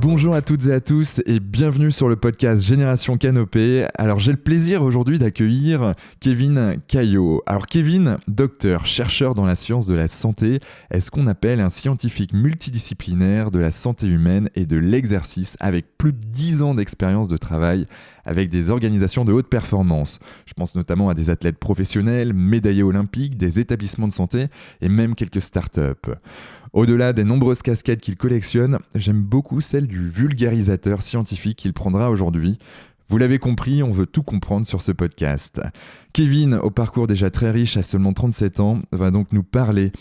Bonjour à toutes et à tous et bienvenue sur le podcast Génération Canopée. Alors j'ai le plaisir aujourd'hui d'accueillir Kevin Caillot. Alors Kevin, docteur, chercheur dans la science de la santé, est ce qu'on appelle un scientifique multidisciplinaire de la santé humaine et de l'exercice avec plus de 10 ans d'expérience de travail avec des organisations de haute performance. Je pense notamment à des athlètes professionnels, médaillés olympiques, des établissements de santé et même quelques startups. Au-delà des nombreuses casquettes qu'il collectionne, j'aime beaucoup celle du vulgarisateur scientifique qu'il prendra aujourd'hui. Vous l'avez compris, on veut tout comprendre sur ce podcast. Kevin, au parcours déjà très riche à seulement 37 ans, va donc nous parler,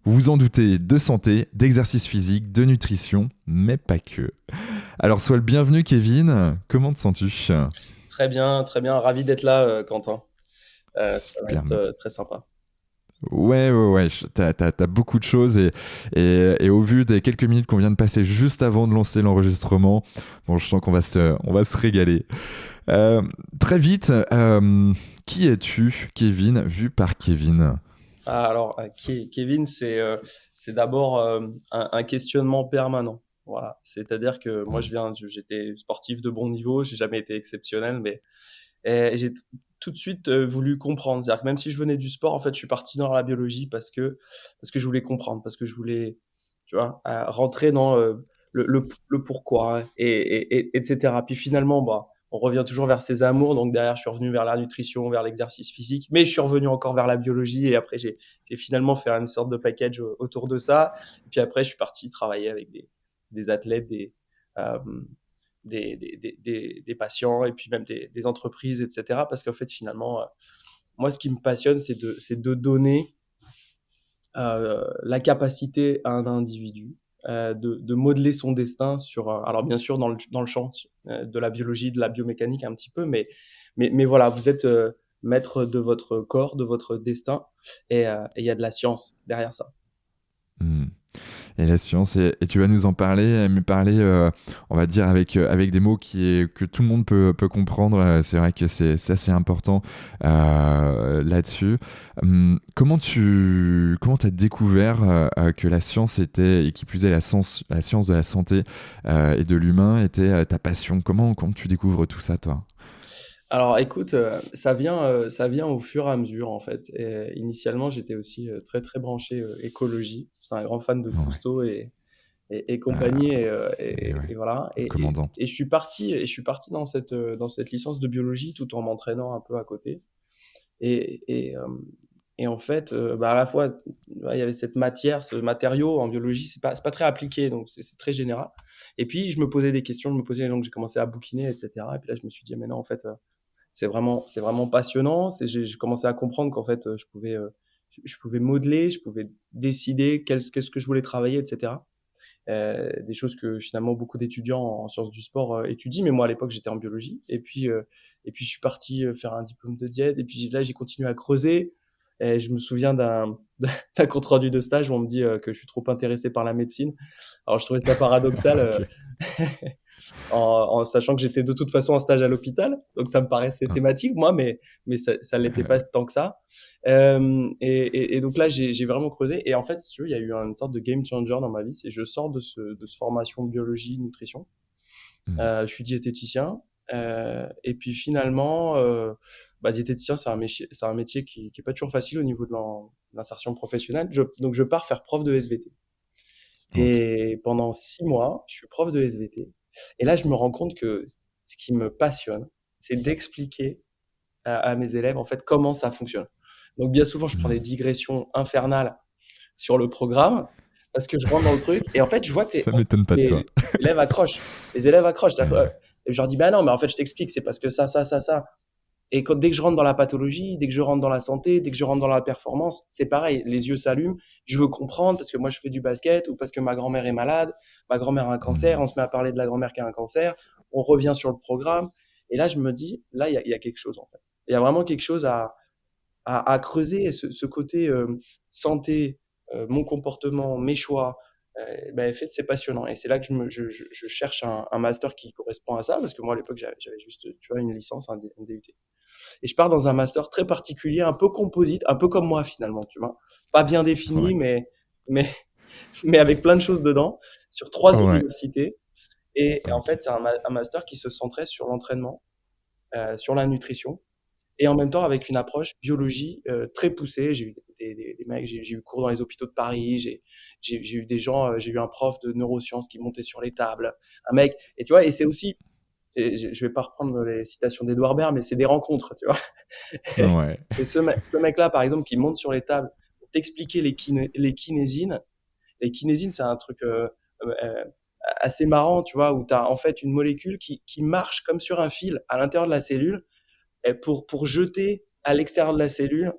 vous vous en doutez, de santé, d'exercice physique, de nutrition, mais pas que. Alors sois le bienvenu Kevin, comment te sens-tu ? Très bien, ravi d'être là, Quentin. Ça va Super. être très sympa. Ouais, t'as beaucoup de choses et au vu des quelques minutes qu'on vient de passer juste avant de lancer l'enregistrement, bon, je sens qu'on va se régaler. Très vite, qui es-tu, Kevin, vu par Kevin ? Alors, Kevin, c'est d'abord un questionnement permanent. Voilà. C'est-à-dire que moi, j'étais sportif de bon niveau, j'ai jamais été exceptionnel, mais j'ai tout de suite voulu comprendre. C'est-à-dire que même si je venais du sport, en fait, je suis parti dans la biologie parce que je voulais comprendre, parce que je voulais, tu vois, rentrer dans le pourquoi etc. Puis finalement, on revient toujours vers ses amours. Donc derrière, je suis revenu vers la nutrition, vers l'exercice physique, mais je suis revenu encore vers la biologie. Et après, j'ai finalement fait une sorte de package autour de ça. Et puis après, je suis parti travailler avec des athlètes, euh, des patients et puis même des entreprises, etc. Parce qu'en fait, finalement, moi, ce qui me passionne, c'est de donner la capacité à un individu de modeler son destin sur, alors bien sûr dans le champ de la biologie, de la biomécanique un petit peu, mais voilà, vous êtes maître de votre corps, de votre destin, et il y a de la science derrière ça. Et la science, et tu vas nous en parler, me parler, on va dire, avec des mots que tout le monde peut comprendre. C'est vrai que c'est assez important là-dessus. Comment t'as découvert que la science était, et qui plus est la science de la santé et de l'humain était ta passion ? Comment tu découvres tout ça, toi ? Alors écoute, ça vient au fur et à mesure en fait. Et, initialement, j'étais aussi très très branché écologie. J'étais un grand fan de Ouais. Cousteau et compagnie Et ouais, et voilà. le commandant. Et je suis parti dans cette licence de biologie tout en m'entraînant un peu à côté. Et, et, euh, et en fait, à la fois, il y avait cette matière, ce matériau en biologie, c'est pas très appliqué, donc c'est très général. Et puis, je me posais des questions, donc j'ai commencé à bouquiner, etc. Et puis là, je me suis dit, mais non, en fait, c'est vraiment passionnant. J'ai commencé à comprendre qu'en fait, je pouvais modeler, je pouvais décider qu'est-ce que je voulais travailler, etc. Des choses que finalement beaucoup d'étudiants en sciences du sport étudient, mais moi à l'époque j'étais en biologie. Et puis je suis parti faire un diplôme de diète. Et puis là j'ai continué à creuser. Et je me souviens d'un compte rendu de stage où on me dit que je suis trop intéressé par la médecine. Alors je trouvais ça paradoxal. Ok. En sachant que j'étais de toute façon en stage à l'hôpital, donc ça me paraissait Ah, thématique, moi, mais ça l'était pas tant que ça. Et donc là, j'ai vraiment creusé. Et en fait, si tu veux, il y a eu une sorte de game changer dans ma vie. C'est je sors de ce formation de biologie, nutrition. Je suis diététicien. Et puis finalement, diététicien, c'est un métier qui est pas toujours facile au niveau de l'insertion professionnelle. Donc je pars faire prof de SVT. ok. Et pendant 6 mois, je suis prof de SVT. Et là, je me rends compte que ce qui me passionne, c'est d'expliquer à mes élèves, en fait, comment ça fonctionne. Donc, bien souvent, je prends des digressions infernales sur le programme parce que je rentre dans le truc et en fait, je vois que Ça m'étonne pas de toi. les élèves accrochent. Les élèves accrochent. Ouais. Et je leur dis, bah non, mais en fait, je t'explique, c'est parce que ça. Et dès que je rentre dans la pathologie, dès que je rentre dans la santé, dès que je rentre dans la performance, c'est pareil, les yeux s'allument, je veux comprendre parce que moi je fais du basket ou parce que ma grand-mère est malade, ma grand-mère a un cancer, on se met à parler de la grand-mère qui a un cancer, on revient sur le programme, et là je me dis, là il y a quelque chose en fait. Il y a vraiment quelque chose à creuser, et ce côté santé, mon comportement, mes choix, en fait c'est passionnant. Et c'est là que je cherche un master qui correspond à ça, parce que moi à l'époque j'avais juste, tu vois, une licence, un DUT. Et je pars dans un master très particulier, un peu composite, un peu comme moi finalement, tu vois. Pas bien défini, Ouais. mais, mais avec plein de choses dedans, sur 3 Ouais. universités. Et en Ok. fait, c'est un master qui se centrait sur l'entraînement, sur la nutrition, et en même temps avec une approche biologie très poussée. J'ai eu des mecs, j'ai eu cours dans les hôpitaux de Paris, j'ai eu des gens, j'ai eu un prof de neurosciences qui montait sur les tables, un mec, et tu vois, et c'est aussi, et je vais pas reprendre les citations d'Edouard Baird, mais c'est des rencontres, tu vois. Ouais. Et ce mec-là, par exemple, qui monte sur les tables pour t'expliquer les kinésines. Les kinésines, c'est un truc euh, assez marrant, tu vois, où tu as en fait une molécule qui marche comme sur un fil à l'intérieur de la cellule pour jeter à l'extérieur de la cellule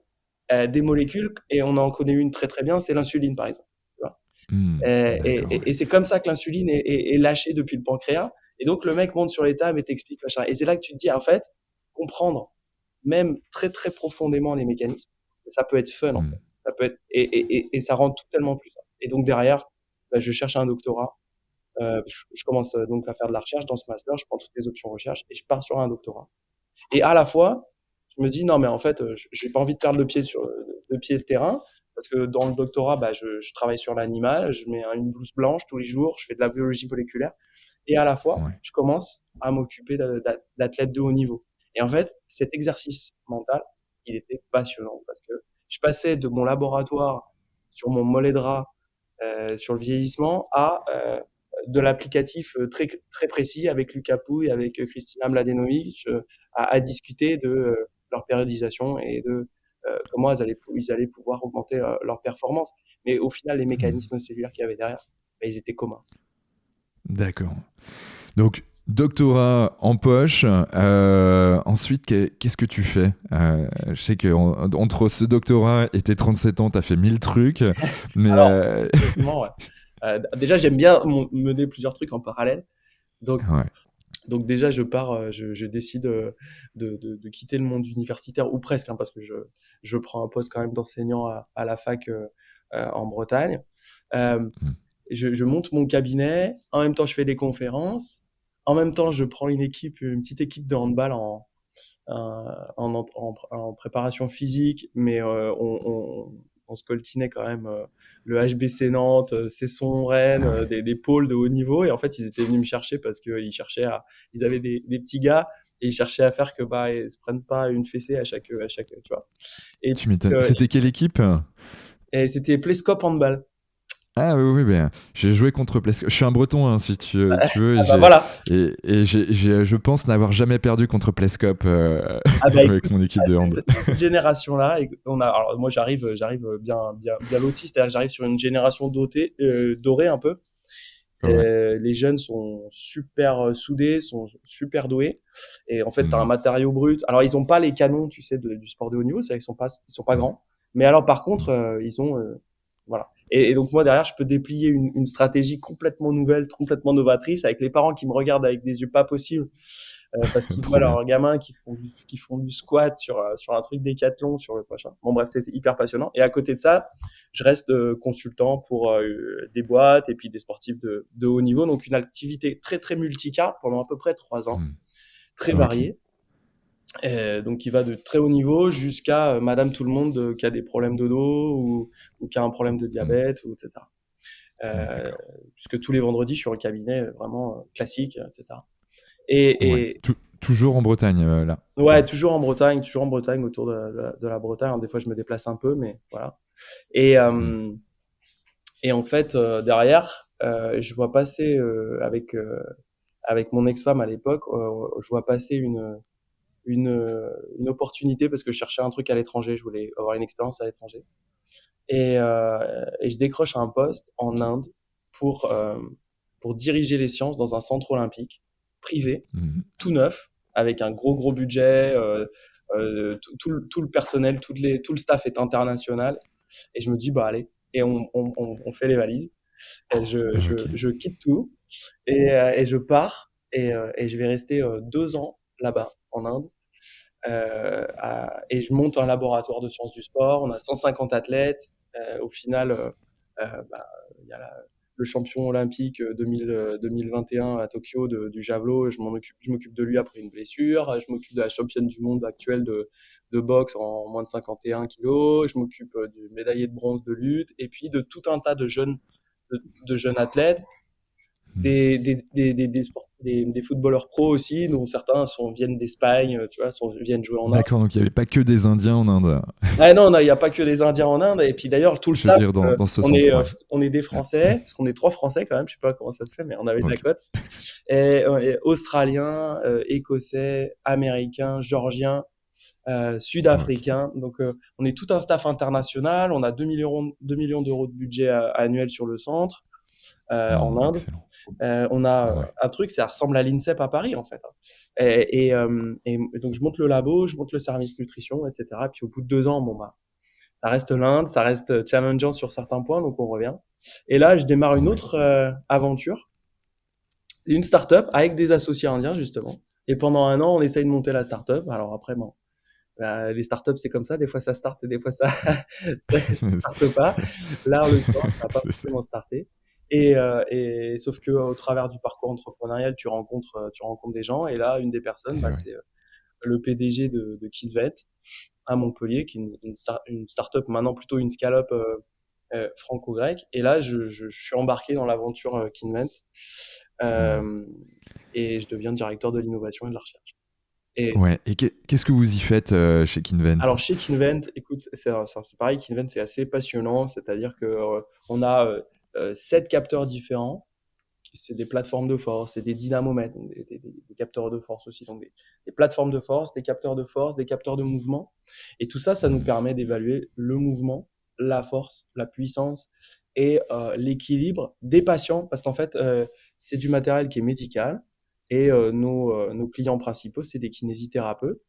des molécules, et on en connaît une très très bien, c'est l'insuline par exemple. Tu vois. D'accord, ouais. Et c'est comme ça que l'insuline est lâchée depuis le pancréas. Et donc le mec monte sur les tables et t'explique machin. Et c'est là que tu te dis, en fait, comprendre même très très profondément les mécanismes, ça peut être fun en fait. Hmm. Ça peut être, et ça rend tout tellement plus simple. Et donc derrière, bah, je cherche un doctorat. Je commence donc à faire de la recherche dans ce master, je prends toutes les options recherche et je pars sur un doctorat. Et à la fois, je me dis non mais en fait, j'ai pas envie de perdre le pied le terrain, parce que dans le doctorat, bah, je travaille sur l'animal, je mets une blouse blanche tous les jours, je fais de la biologie moléculaire, et à la fois, Ouais. je commence à m'occuper d'athlètes de haut niveau. Et en fait, cet exercice mental, il était passionnant, parce que je passais de mon laboratoire sur mon mollet de rat, sur le vieillissement, à de l'applicatif très, très précis avec Lucas Pouille, avec Christina Mladenovic, à discuter de leur périodisation et de comment ils allaient pouvoir augmenter leur performance. Mais au final, les Hmm. mécanismes cellulaires qu'il y avait derrière, bah, ils étaient communs. D'accord. Donc, doctorat en poche. Ensuite, qu'est-ce que tu fais? Je sais qu'entre ce doctorat et tes 37 ans, tu as fait 1000 trucs. Mais Alors, effectivement, ouais. Déjà, j'aime bien mener plusieurs trucs en parallèle. Donc, ouais. donc déjà, je décide de quitter le monde universitaire, ou presque, hein, parce que je prends un poste quand même d'enseignant à la fac en Bretagne. Euh, Hmm. je monte mon cabinet, en même temps je fais des conférences, en même temps je prends une petite équipe de handball en préparation physique, mais on se coltinait quand même le HBC Nantes, Cesson, Rennes, Ah ouais. des pôles de haut niveau. Et en fait, ils étaient venus me chercher parce ils avaient des petits gars, et ils cherchaient à faire que bah ils se prennent pas une fessée tu vois. Et Tu m'étonnes. C'était quelle équipe? et c'était Plescope handball. Ah oui, oui, ben, j'ai joué contre Plescope. Je suis un breton, hein, si tu veux, Ah bah voilà. je pense n'avoir jamais perdu contre Plescope Ah bah avec écoute, mon équipe à de hand. cette génération-là, alors moi j'arrive bien loti, c'est-à-dire j'arrive sur une génération dorée un peu. Ouais. Les jeunes sont super soudés, sont super doués, et en fait t'as un Hmm. matériau brut. Alors ils ont pas les canons, tu sais, du sport de haut niveau, c'est qu'ils ils sont pas Ouais. grands, mais alors par Hmm. contre ils ont voilà. Et donc moi derrière je peux déplier une stratégie complètement nouvelle, complètement novatrice, avec les parents qui me regardent avec des yeux pas possibles parce qu'ils voient Trop bien. leurs gamins qui font du squat sur un truc décathlon, sur le machin. Bon, bref, c'était hyper passionnant. Et à côté de ça, je reste consultant pour des boîtes et puis des sportifs de haut niveau. Donc, une activité très, très multicarte pendant à peu près 3 ans, Hmm. très Ok. variée. Donc, qui va de très haut niveau jusqu'à Madame Tout le Monde qui a des problèmes de dos ou qui a un problème de Hmm. diabète, ou etc. Euh, D'accord. Puisque tous les vendredis, je suis sur le cabinet vraiment classique, etc. Ouais. Et, Toujours en Bretagne, là. Ouais, toujours en Bretagne, autour de la Bretagne. Alors, des fois, je me déplace un peu, mais voilà. Et, Hmm. euh, et en fait, derrière, je vois passer avec mon ex-femme à l'époque, je vois passer une opportunité parce que je cherchais un truc à l'étranger. Je voulais avoir une expérience à l'étranger. Et je décroche un poste en Inde pour, euh, pour diriger les sciences dans un centre olympique privé, Hmm. tout neuf, avec un gros gros budget. Tout le personnel, tout le staff est international. Et je me dis, bah allez, et on fait les valises. Et Ok. je quitte tout et je pars et je vais rester 2 ans là-bas en Inde. Et je monte un laboratoire de sciences du sport. On a 150 athlètes. Au final, bah, il y a le champion olympique 2021 à Tokyo du javelot. Je m'occupe de lui après une blessure. Je m'occupe de la championne du monde actuelle de boxe en moins de 51 kilos. Je m'occupe du médaillé de bronze de lutte et puis de tout un tas de jeunes athlètes Hmm. des footballeurs pros aussi, dont certains viennent d'Espagne, tu vois, viennent jouer en Inde. D'accord, donc il n'y avait pas que des Indiens en Inde, Ah non, il n'y a pas que des Indiens en Inde. Et puis d'ailleurs, tout le je veux staff, dire, dans ce on est, centre, ouais. on est des Français, parce qu'on est 3 Français quand même, je sais pas comment ça se fait, mais on avait de la Ok. cote. Et Australiens, Écossais, Américains, Géorgiens, Ok. Sud-Africains. Donc on est tout un staff international. On a 2 millions d'euros de budget annuel sur le centre Hmm, en Inde. excellent. On a Ouais. un truc, ça ressemble à l'INSEP à Paris en fait. Et donc je monte le labo, je monte le service nutrition, etc. Et puis au bout de 2 ans, bon bah ça reste l'Inde, ça reste challengeant sur certains points, donc on revient. Et là, je démarre une Ouais. autre aventure, une start-up avec des associés indiens justement. Et pendant un an, on essaye de monter la start-up. Alors après, bon, bah, les startups, c'est comme ça. Des fois, ça start et des fois, ça starte pas. Là, en l'occurrence, ça n'a pas C'est ça. forcément starté. Et sauf que au travers du parcours entrepreneurial, tu rencontres des gens. Et là, une des personnes, Eh bah, ouais. c'est le PDG de Kidvet à Montpellier, qui est une start-up maintenant plutôt une scale-up franco-grecque. Et là, je suis embarqué dans l'aventure Kidvet Hmm. euh, et je deviens directeur de l'innovation et de la recherche. Et Ouais. Et qu'est-ce que vous y faites chez Kinvent? alors chez Kinvent, écoute, c'est pareil, Kinvent c'est assez passionnant, c'est-à-dire que on a 7 capteurs différents, c'est des plateformes de force, c'est des dynamomètres, donc des capteurs de force aussi, donc des plateformes de force, des capteurs de force, des capteurs de mouvement, et tout ça, ça nous Hmm. permet d'évaluer le mouvement, la force, la puissance et l'équilibre des patients, parce qu'en fait, c'est du matériel qui est médical, et nos clients principaux, c'est des kinésithérapeutes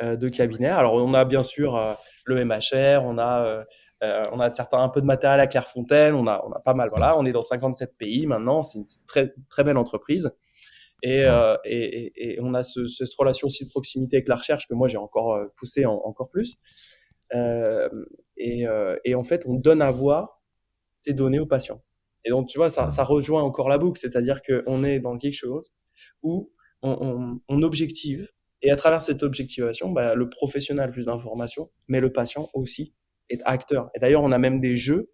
de cabinet. Alors, on a bien sûr le MHR, on a certains un peu de matériel à Clairefontaine, on a pas mal. Hmm. Voilà, on est dans 57 pays maintenant, c'est une très très belle entreprise. Et, Wow. on a cette relation aussi de proximité avec la recherche que moi j'ai encore poussé encore plus. Euh, et en fait, on donne à voir ces données aux patients. Et donc, tu vois, ça Hmm. rejoint encore la boucle, c'est-à-dire qu'on est dans quelque chose où on objective, et à travers cette objectivation, bah, le professionnel a plus d'informations, mais le patient aussi est acteur. Et d'ailleurs, on a même des jeux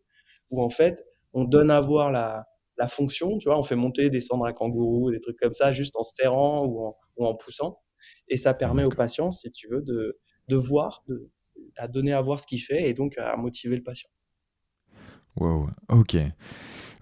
où en fait, on donne à voir la fonction, tu vois, on fait monter, descendre un kangourou, des trucs comme ça, juste en serrant ou en poussant. Et ça permet au D'accord. patient, si tu veux, de voir, à donner à voir ce qu'il fait et donc à motiver le patient. Wow. Ok.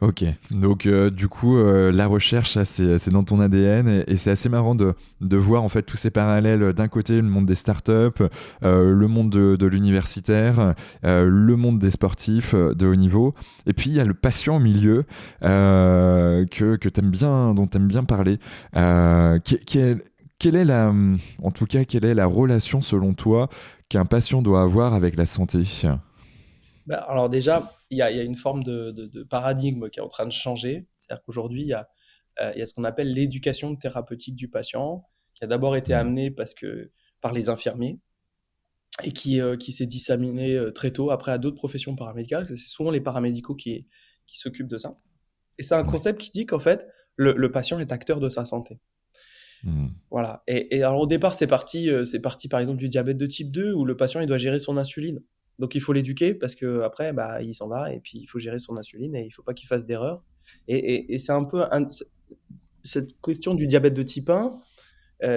Ok, donc du coup, la recherche, ça, c'est dans ton ADN et c'est assez marrant de voir en fait tous ces parallèles. D'un côté, le monde des startups, le monde de l'universitaire, le monde des sportifs de haut niveau, et puis il y a le patient au milieu que t'aimes bien, dont tu aimes bien parler. Quelle est en tout cas, quelle est la relation selon toi qu'un patient doit avoir avec la santé? Bah, alors déjà, il y a une forme de paradigme qui est en train de changer. C'est-à-dire qu'aujourd'hui, il y a ce qu'on appelle l'éducation thérapeutique du patient, qui a d'abord été Hmm. amenée par les infirmiers et qui s'est disséminée très tôt après à d'autres professions paramédicales. C'est souvent les paramédicaux qui s'occupent de ça. Et c'est un Ouais. concept qui dit qu'en fait, le patient est acteur de sa santé. Hmm. Voilà. Et alors au départ, c'est parti par exemple du diabète de type 2 où le patient il doit gérer son insuline. Donc il faut l'éduquer parce que après bah il s'en va et puis il faut gérer son insuline et il faut pas qu'il fasse d'erreur. Et c'est un peu cette question du diabète de type 1,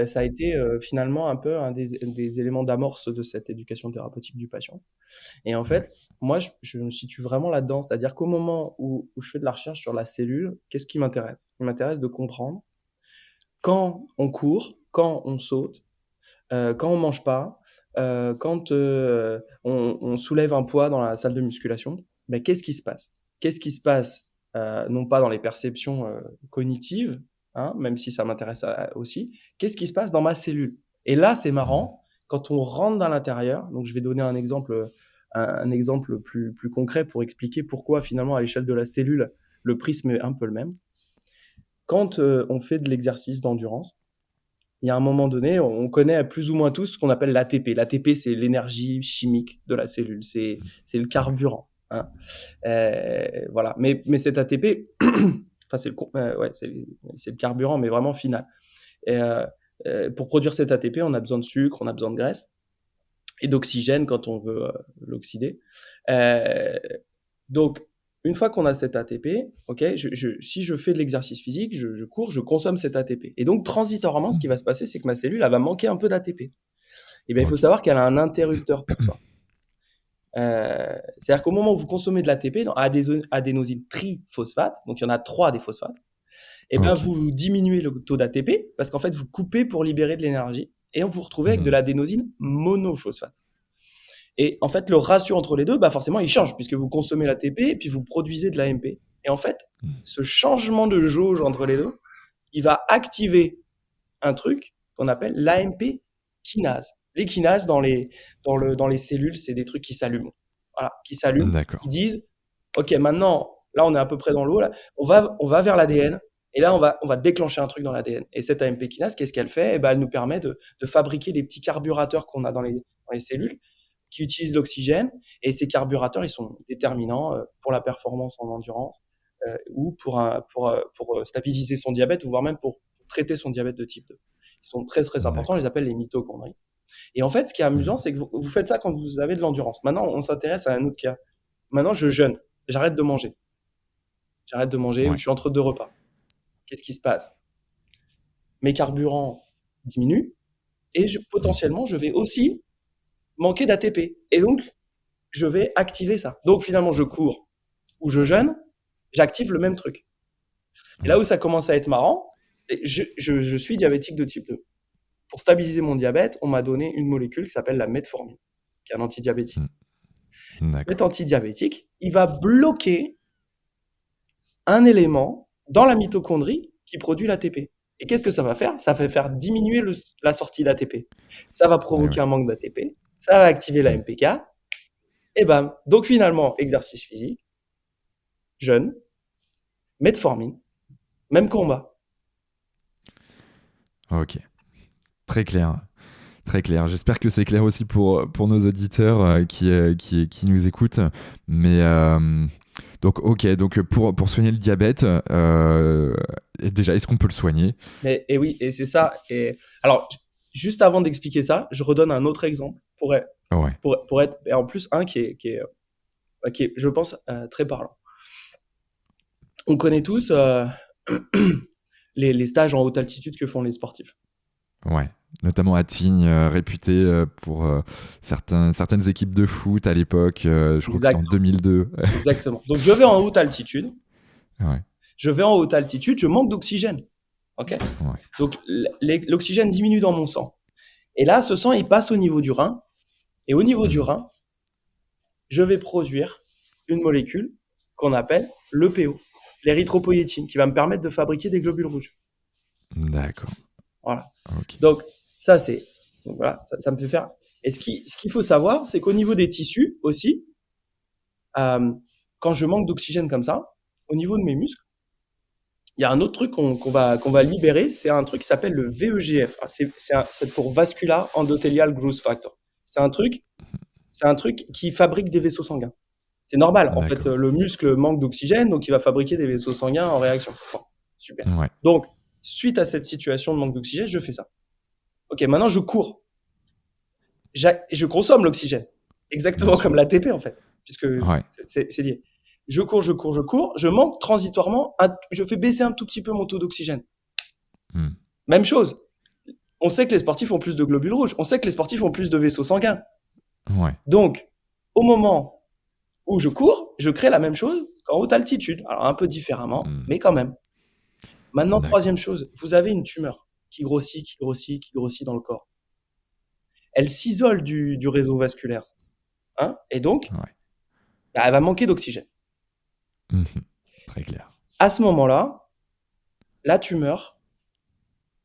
ça a été finalement un peu un des éléments d'amorce de cette éducation thérapeutique du patient. Et en Ouais. fait, moi je me situe vraiment là-dedans, c'est-à-dire qu'au moment où je fais de la recherche sur la cellule, qu'est-ce qui m'intéresse? Il m'intéresse de comprendre quand on court, quand on saute, quand on mange pas, quand on soulève un poids dans la salle de musculation, ben, qu'est-ce qui se passe? Qu'est-ce qui se passe, non pas dans les perceptions cognitives, hein, même si ça m'intéresse aussi, qu'est-ce qui se passe dans ma cellule? Et là, c'est Hmm. marrant, quand on rentre dans l'intérieur, donc je vais donner un exemple plus concret pour expliquer pourquoi finalement à l'échelle de la cellule, le prisme est un peu le même. Quand on fait de l'exercice d'endurance, il y a un moment donné, on connaît plus ou moins tous ce qu'on appelle l'ATP. L'ATP, c'est l'énergie chimique de la cellule, c'est le Ouais. carburant. Hein. Voilà. Mais cet ATP, enfin ouais, c'est le carburant, mais vraiment final. Et, pour produire cet ATP, on a besoin de sucre, on a besoin de graisse et d'oxygène quand on veut l'oxyder. Euh, donc une fois qu'on a cet ATP, ok, si je fais de l'exercice physique, je cours, je consomme cet ATP. Et donc, transitoirement, ce qui va se passer, c'est que ma cellule, elle va manquer un peu d'ATP. Et bien, il faut Ok. savoir qu'elle a un interrupteur pour ça. C'est-à-dire qu'au moment où vous consommez de l'ATP, dans adénosine triphosphate, donc il y en a 3 des phosphates, et bien Ok. vous diminuez le taux d'ATP parce qu'en fait, vous coupez pour libérer de l'énergie et vous vous retrouvez avec de Mhm. l'adénosine monophosphate. Et en fait, le ratio entre les deux, bah forcément, il change puisque vous consommez l'ATP et puis vous produisez de l'AMP. Et en fait, ce changement de jauge entre les deux, il va activer un truc qu'on appelle l'AMP kinase. Les kinases dans les cellules, c'est des trucs qui s'allument. Voilà, qui s'allument, qui D'accord. disent OK, maintenant, là, on est à peu près dans l'eau, là, on va vers l'ADN, et là, on va déclencher un truc dans l'ADN. Et cette AMP kinase, qu'est-ce qu'elle fait? Eh ben, elle nous permet de fabriquer les petits carburateurs qu'on a dans les cellules, qui utilisent l'oxygène, et ces carburateurs, ils sont déterminants pour la performance en endurance, ou pour stabiliser son diabète, ou voire même pour traiter son diabète de type 2. Ils sont très très importants, on D'accord. les appelle les mitochondries. Et en fait, ce qui est amusant, Mhm. c'est que vous faites ça quand vous avez de l'endurance. Maintenant, on s'intéresse à un autre cas. Maintenant, je jeûne, j'arrête de manger. J'arrête de manger, Ouais. je suis entre 2 repas. Qu'est-ce qui se passe? Mes carburants diminuent et Mhm. potentiellement, je vais aussi manquer d'ATP. Et donc, je vais activer ça. Donc, finalement, je cours ou je jeûne, j'active le même truc. Et là où Ouais. ça commence à être marrant, je suis diabétique de type 2. Pour stabiliser mon diabète, on m'a donné une molécule qui s'appelle la metformine, qui est un antidiabétique. Cet D'accord. antidiabétique, il va bloquer un élément dans la mitochondrie qui produit l'ATP. Et qu'est-ce que ça va faire? Ça va faire diminuer la sortie d'ATP. Ça va Eh provoquer ouais. un manque d'ATP, ça va activer la Mhm. MPK, et bam. Donc finalement, exercice physique, jeûne, metformine, même combat. Ok. Très clair. Très clair. J'espère que c'est clair aussi pour nos auditeurs qui nous écoutent. Mais donc, ok, donc pour soigner le diabète, déjà, est-ce qu'on peut le soigner? Mais et oui, et c'est ça. Et alors, juste avant d'expliquer ça, je redonne un autre exemple Ouais, pour être, et en plus un qui est, je pense, très parlant. On connaît tous les stages en haute altitude que font les sportifs. ouais. Notamment à Tignes, réputé pour certaines équipes de foot à l'époque. Je crois que c'était en Exactement. 2002. Exactement. Donc je vais en haute altitude, Ouais, je manque d'oxygène. Ok. ouais. Donc l'oxygène diminue dans mon sang. Et là, ce sang, il passe au niveau du rein. Et au niveau du Mhm. rein, je vais produire une molécule qu'on appelle l'EPO, l'érythropoïétine, qui va me permettre de fabriquer des globules rouges. D'accord. Voilà. Ok. Donc ça, donc voilà, ça me fait faire. Et ce qu'il faut savoir, c'est qu'au niveau des tissus aussi, euh, quand je manque d'oxygène comme ça, au niveau de mes muscles, il y a un autre truc qu'on va libérer, c'est un truc qui s'appelle le VEGF. C'est pour Vascular Endothelial Growth Factor. C'est un truc, c'est un truc qui fabrique des vaisseaux sanguins. C'est normal. En fait, D'accord. le muscle manque d'oxygène, donc il va fabriquer des vaisseaux sanguins en réaction. Bon, super. Ouais. Donc, suite à cette situation de manque d'oxygène, je fais ça. Ok, maintenant je cours. Je consomme l'oxygène. Bien Exactement sûr. comme l'ATP en fait, puisque Ouais. c'est lié. Je cours, je manque transitoirement, je fais baisser un tout petit peu mon taux d'oxygène. Hmm. Même chose. On sait que les sportifs ont plus de globules rouges, on sait que les sportifs ont plus de vaisseaux sanguins. Ouais. Donc, au moment où je cours, je crée la même chose qu'en haute altitude. Alors un peu différemment, Hmm. mais quand même. Maintenant, D'accord. troisième chose, vous avez une tumeur qui grossit, qui grossit, qui grossit dans le corps. Elle s'isole du réseau vasculaire. Hein, et donc, Ouais. bah, elle va manquer d'oxygène. Mhm. Très clair. À ce moment-là, la tumeur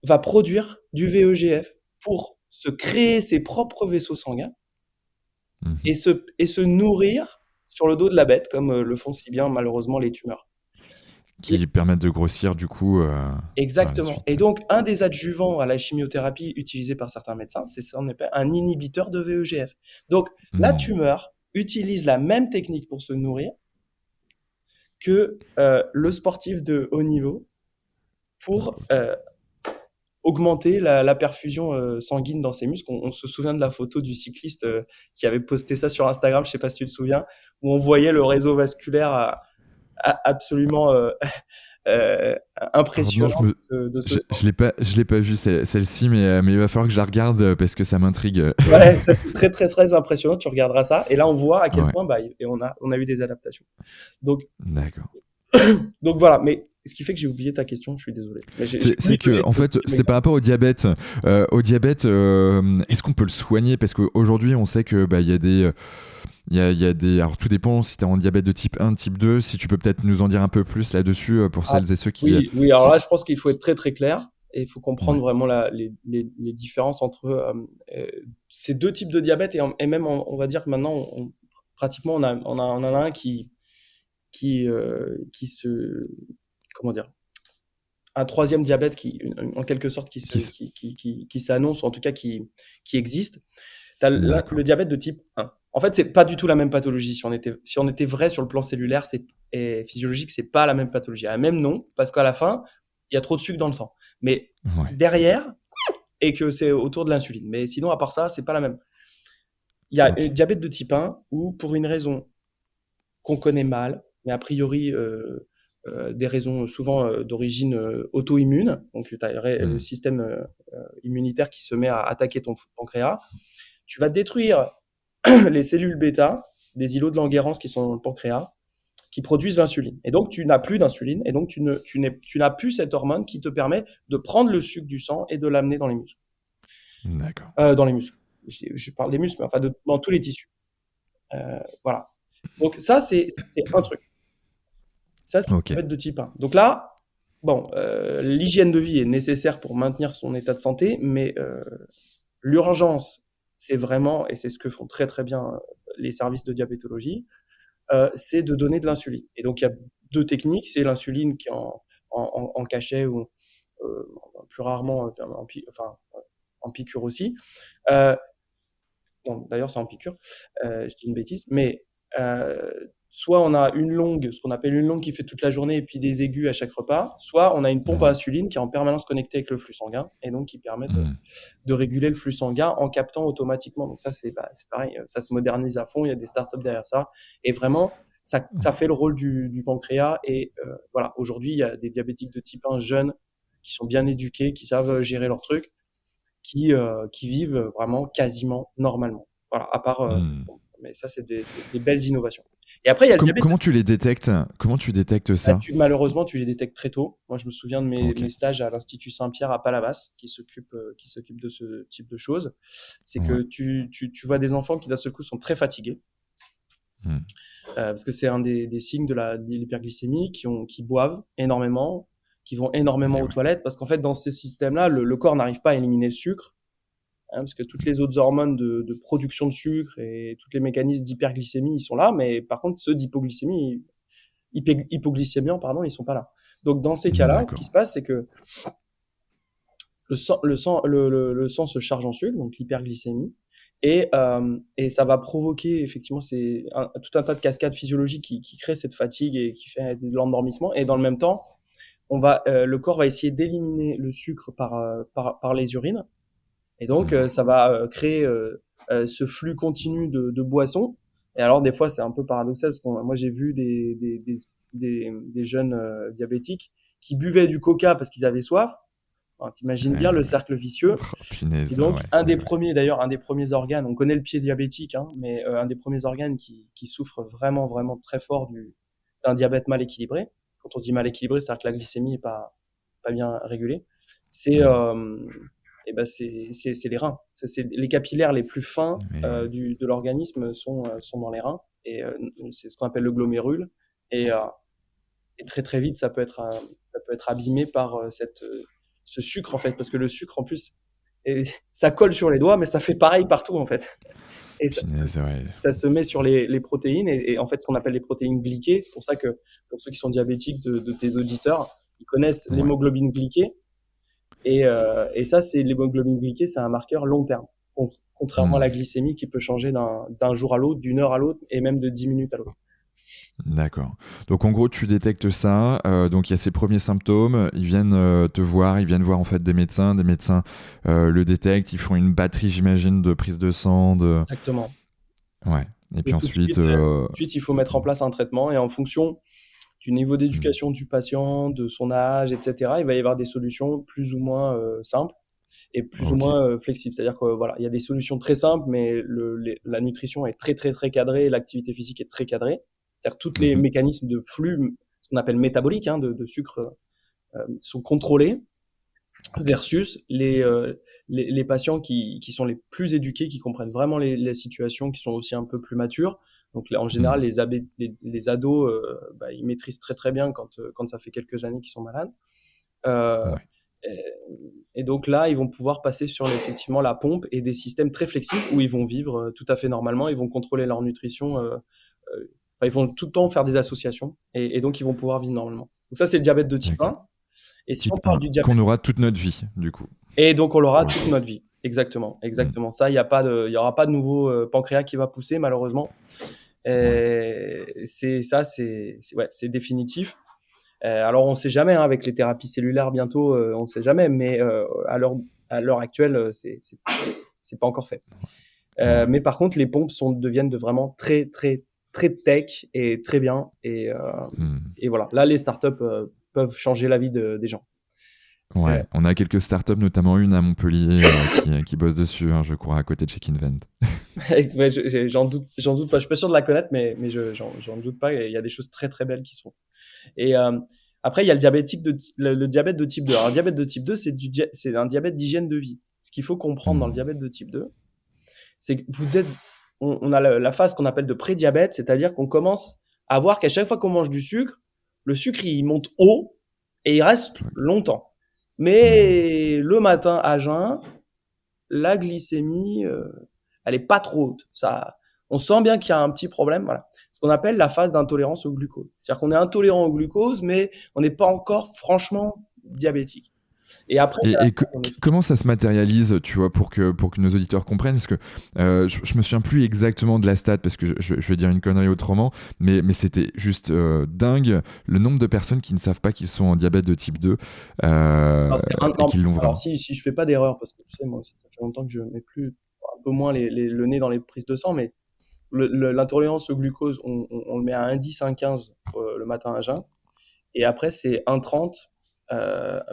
va produire du VEGF pour se créer ses propres vaisseaux sanguins Mhm. et se nourrir sur le dos de la bête, comme le font si bien malheureusement les tumeurs. Et Qui permettent de grossir du coup par la exactement. Et suite. donc, un des adjuvants à la chimiothérapie utilisé par certains médecins, c'est ça, on appelle un inhibiteur de VEGF. Donc, la Hmm. tumeur utilise la même technique pour se nourrir que le sportif de haut niveau pour Ok. augmenter la perfusion sanguine dans ses muscles. On se souvient de la photo du cycliste qui avait posté ça sur Instagram, je sais pas si tu te souviens, où on voyait le réseau vasculaire absolument Alors non, impressionnante de ce sens. je l'ai pas vue celle-ci, mais il va falloir que je la regarde parce que ça m'intrigue. Ouais, ça c'est très très très impressionnant. Tu regarderas ça et là on voit à quel Ouais, point et on a eu des adaptations. Donc d'accord. donc voilà. Mais ce qui fait que j'ai oublié ta question. Je suis désolé. Mais j'ai C'est voulu que, donner en ce fait, deuxième c'est par exemple. rapport au diabète. Est-ce qu'on peut le soigner? Parce qu'aujourd'hui, on sait que bah, il y a des, il y a des. Alors, tout dépend si tu es en diabète de type 1, type 2. Si tu peux peut-être nous en dire un peu plus là-dessus pour Ah, celles et ceux qui. oui, oui. Alors là, je pense qu'il faut être très très clair et il faut comprendre Ouais. vraiment les différences entre ces deux types de diabète et même on va dire que maintenant pratiquement on en a un qui se comment dire, un troisième diabète en quelque sorte Qui s- qui s'annonce, ou en tout cas qui existe. Tu as le D'accord. diabète de type 1. En fait, c'est pas du tout la même pathologie. Si on était vrai sur le plan cellulaire et physiologique, c'est pas la même pathologie. Elle a le même nom, parce qu'à la fin, il y a trop de sucre dans le sang. Mais Ouais. derrière, et que c'est autour de l'insuline. Mais sinon, à part ça, c'est pas la même. Il y a un Ok. diabète de type 1 où, pour une raison qu'on connaît mal, mais a priori des raisons souvent d'origine auto-immune. Donc, tu as le Hmm. système immunitaire qui se met à attaquer ton pancréas. Tu vas détruire les cellules bêta des îlots de Langerhans qui sont dans le pancréas, qui produisent l'insuline. Et donc, tu n'as plus d'insuline, et donc tu n'as plus cette hormone qui te permet de prendre le sucre du sang et de l'amener dans les muscles. D'accord. Dans les muscles. Je parle des muscles, mais enfin dans tous les tissus. Voilà. Donc ça, c'est un truc. Ça, c'est Ok. le diabète de type 1. Donc là, bon, l'hygiène de vie est nécessaire pour maintenir son état de santé, mais l'urgence, c'est vraiment, et c'est ce que font très très bien les services de diabétologie, c'est de donner de l'insuline. Et donc il y a deux techniques, c'est l'insuline qui est en cachet ou plus rarement enfin, en piqûre aussi. Euh, bon, d'ailleurs, c'est en piqûre, je dis une bêtise, mais euh, soit on a une longue, ce qu'on appelle une longue qui fait toute la journée et puis des aigus à chaque repas, soit on a une pompe à Hmm. insuline qui est en permanence connectée avec le flux sanguin et donc qui permet Hmm. de réguler le flux sanguin en captant automatiquement. Donc ça, c'est pareil, ça se modernise à fond, il y a des startups derrière ça et vraiment, ça fait le rôle du pancréas et voilà, aujourd'hui, il y a des diabétiques de type 1 jeunes qui sont bien éduqués, qui savent gérer leur truc, qui vivent vraiment quasiment normalement. Voilà, à part, Hmm. mais ça, c'est des belles innovations. Et après, il y a le diabète de Comment tu les détectes? Comment tu détectes ah, ça? malheureusement, tu les détectes très tôt. Moi, je me souviens de Ok. mes stages à l'Institut Saint-Pierre à Palavas, qui s'occupe de ce type de choses. C'est Ouais. que tu vois des enfants qui, d'un seul coup, sont très fatigués, Hmm. parce que c'est un des signes de l'hyperglycémie, qui boivent énormément, qui vont énormément Et aux ouais. toilettes, parce qu'en fait, dans ce système-là, le corps n'arrive pas à éliminer le sucre, hein, parce que toutes les autres hormones de production de sucre et tous les mécanismes d'hyperglycémie, ils sont là, mais par contre, ceux d'hypoglycémie, hypoglycémiants, pardon, ils sont pas là. Donc, dans ces cas-là, ce qui D'accord. se passe, c'est que le sang se charge en sucre, donc l'hyperglycémie, et ça va provoquer, effectivement, tout un tas de cascades physiologiques qui créent cette fatigue et qui fait de l'endormissement. Et dans le même temps, le corps va essayer d'éliminer le sucre par les urines. Et donc, Ouais. ça va créer ce flux continu de boissons. Et alors, des fois, c'est un peu paradoxal parce que moi, j'ai vu des jeunes diabétiques qui buvaient du coca parce qu'ils avaient soif. Enfin, t'imagines bien le Ouais. cercle vicieux. Oh, Et punaise, donc, ouais. Ouais, ouais. un des premiers organes, on connaît le pied diabétique, hein, mais un des premiers organes qui souffre vraiment, vraiment très fort d'un diabète mal équilibré. Quand on dit mal équilibré, c'est-à-dire que la glycémie n'est pas bien régulée. C'est Hmm. et ben c'est les reins. Les capillaires les plus fins Et ouais. de l'organisme sont dans les reins. Et c'est ce qu'on appelle le glomérule. Et, euh, et très très vite, ça peut être abîmé par ce sucre en fait, parce que le sucre en plus, ça colle sur les doigts, mais ça fait pareil partout en fait. Et Punaise, ouais. ça se met sur les protéines et en fait ce qu'on appelle les protéines glyquées. C'est pour ça que pour ceux qui sont diabétiques de tes auditeurs, ils connaissent Ouais. l'hémoglobine glyquée. Et ça, l'hémoglobine glyquée, c'est un marqueur long terme. Contrairement à la Hmm. glycémie qui peut changer d'un jour à l'autre, d'une heure à l'autre et même de 10 minutes à l'autre. D'accord. Donc en gros, tu détectes ça. Donc il y a ces premiers symptômes. Ils viennent te voir. Ils viennent voir en fait des médecins. Des médecins le détectent. Ils font une batterie, j'imagine, de prise de sang. Exactement. Ouais. Et Et puis ensuite. tout de suite, il faut mettre en place un traitement et en fonction, du niveau Hmm. d'éducation du patient, de son âge, etc., il va y avoir des solutions plus ou moins simples et plus ou Ok. moins flexibles. C'est-à-dire que voilà, il y a des solutions très simples, mais la nutrition est très très très cadrée, et l'activité physique est très cadrée. C'est-à-dire que tous les Mhm. mécanismes de flux, ce qu'on appelle métaboliques, hein, de sucre, sont contrôlés Ok. versus les patients qui sont les plus éduqués, qui comprennent vraiment les situations, qui sont aussi un peu plus matures. Donc là, en général, Hmm. les ados, bah, ils maîtrisent très très bien quand ça fait quelques années qu'ils sont malades. Euh, Ouais. et, et donc là, ils vont pouvoir passer sur effectivement la pompe et des systèmes très flexibles où ils vont vivre tout à fait normalement, ils vont contrôler leur nutrition, enfin, ils vont tout le temps faire des associations et donc ils vont pouvoir vivre normalement. Donc ça, c'est le diabète de type D'accord. 1. Et si on Type parle 1, du diabète qu'on aura toute notre vie, du coup, et donc on l'aura pour le toute coup. notre vie. Exactement, Hmm. exactement. Ça, il y aura pas de nouveau pancréas qui va pousser malheureusement. Ouais. Et ouais, c'est définitif. Alors on sait jamais hein, avec les thérapies cellulaires bientôt, on sait jamais, mais à l'heure actuelle, c'est pas encore fait. Ouais. Mais par contre, les pompes deviennent de vraiment très très très tech et très bien. Hmm. Et voilà, là les startups peuvent changer la vie des gens. Euh, Ouais, on a quelques startups, notamment une à Montpellier qui bosse dessus, hein, je crois, à côté de chez Kinvent. Ouais, j'en doute pas. Je suis pas sûr de la connaître, mais j'en doute pas. Il y a des choses très très belles qui se font. Et après, il y a le diabète de type 2. Alors, le diabète de type 2, c'est un diabète d'hygiène de vie. Ce qu'il faut comprendre dans le Hmm. diabète de type 2, c'est que on a la phase qu'on appelle de prédiabète, c'est-à-dire qu'on commence à voir qu'à chaque fois qu'on mange du sucre, le sucre il monte haut et il reste Ouais. longtemps. Hmm. Mais le matin à jeun, la glycémie, elle est pas trop haute. Ça, on sent bien qu'il y a un petit problème. Voilà. Ce qu'on appelle la phase d'intolérance au glucose. C'est-à-dire qu'on est intolérant au glucose, mais on n'est pas encore franchement diabétique. Et après, il y a la Et phase, on est comment ça se matérialise, tu vois, pour que nos auditeurs comprennent? Parce que je me souviens plus exactement de la stat, parce que je vais dire une connerie autrement, mais c'était juste dingue le nombre de personnes qui ne savent pas qu'ils sont en diabète de type 2 et non, qui l'ont alors vraiment. si je fais pas d'erreur, parce que tu sais, moi, ça fait longtemps que je mets plus un peu moins le nez dans les prises de sang, mais l'intolérance au glucose, on le met à 1,10, 1,15 le matin à jeun. Et après, c'est 1,30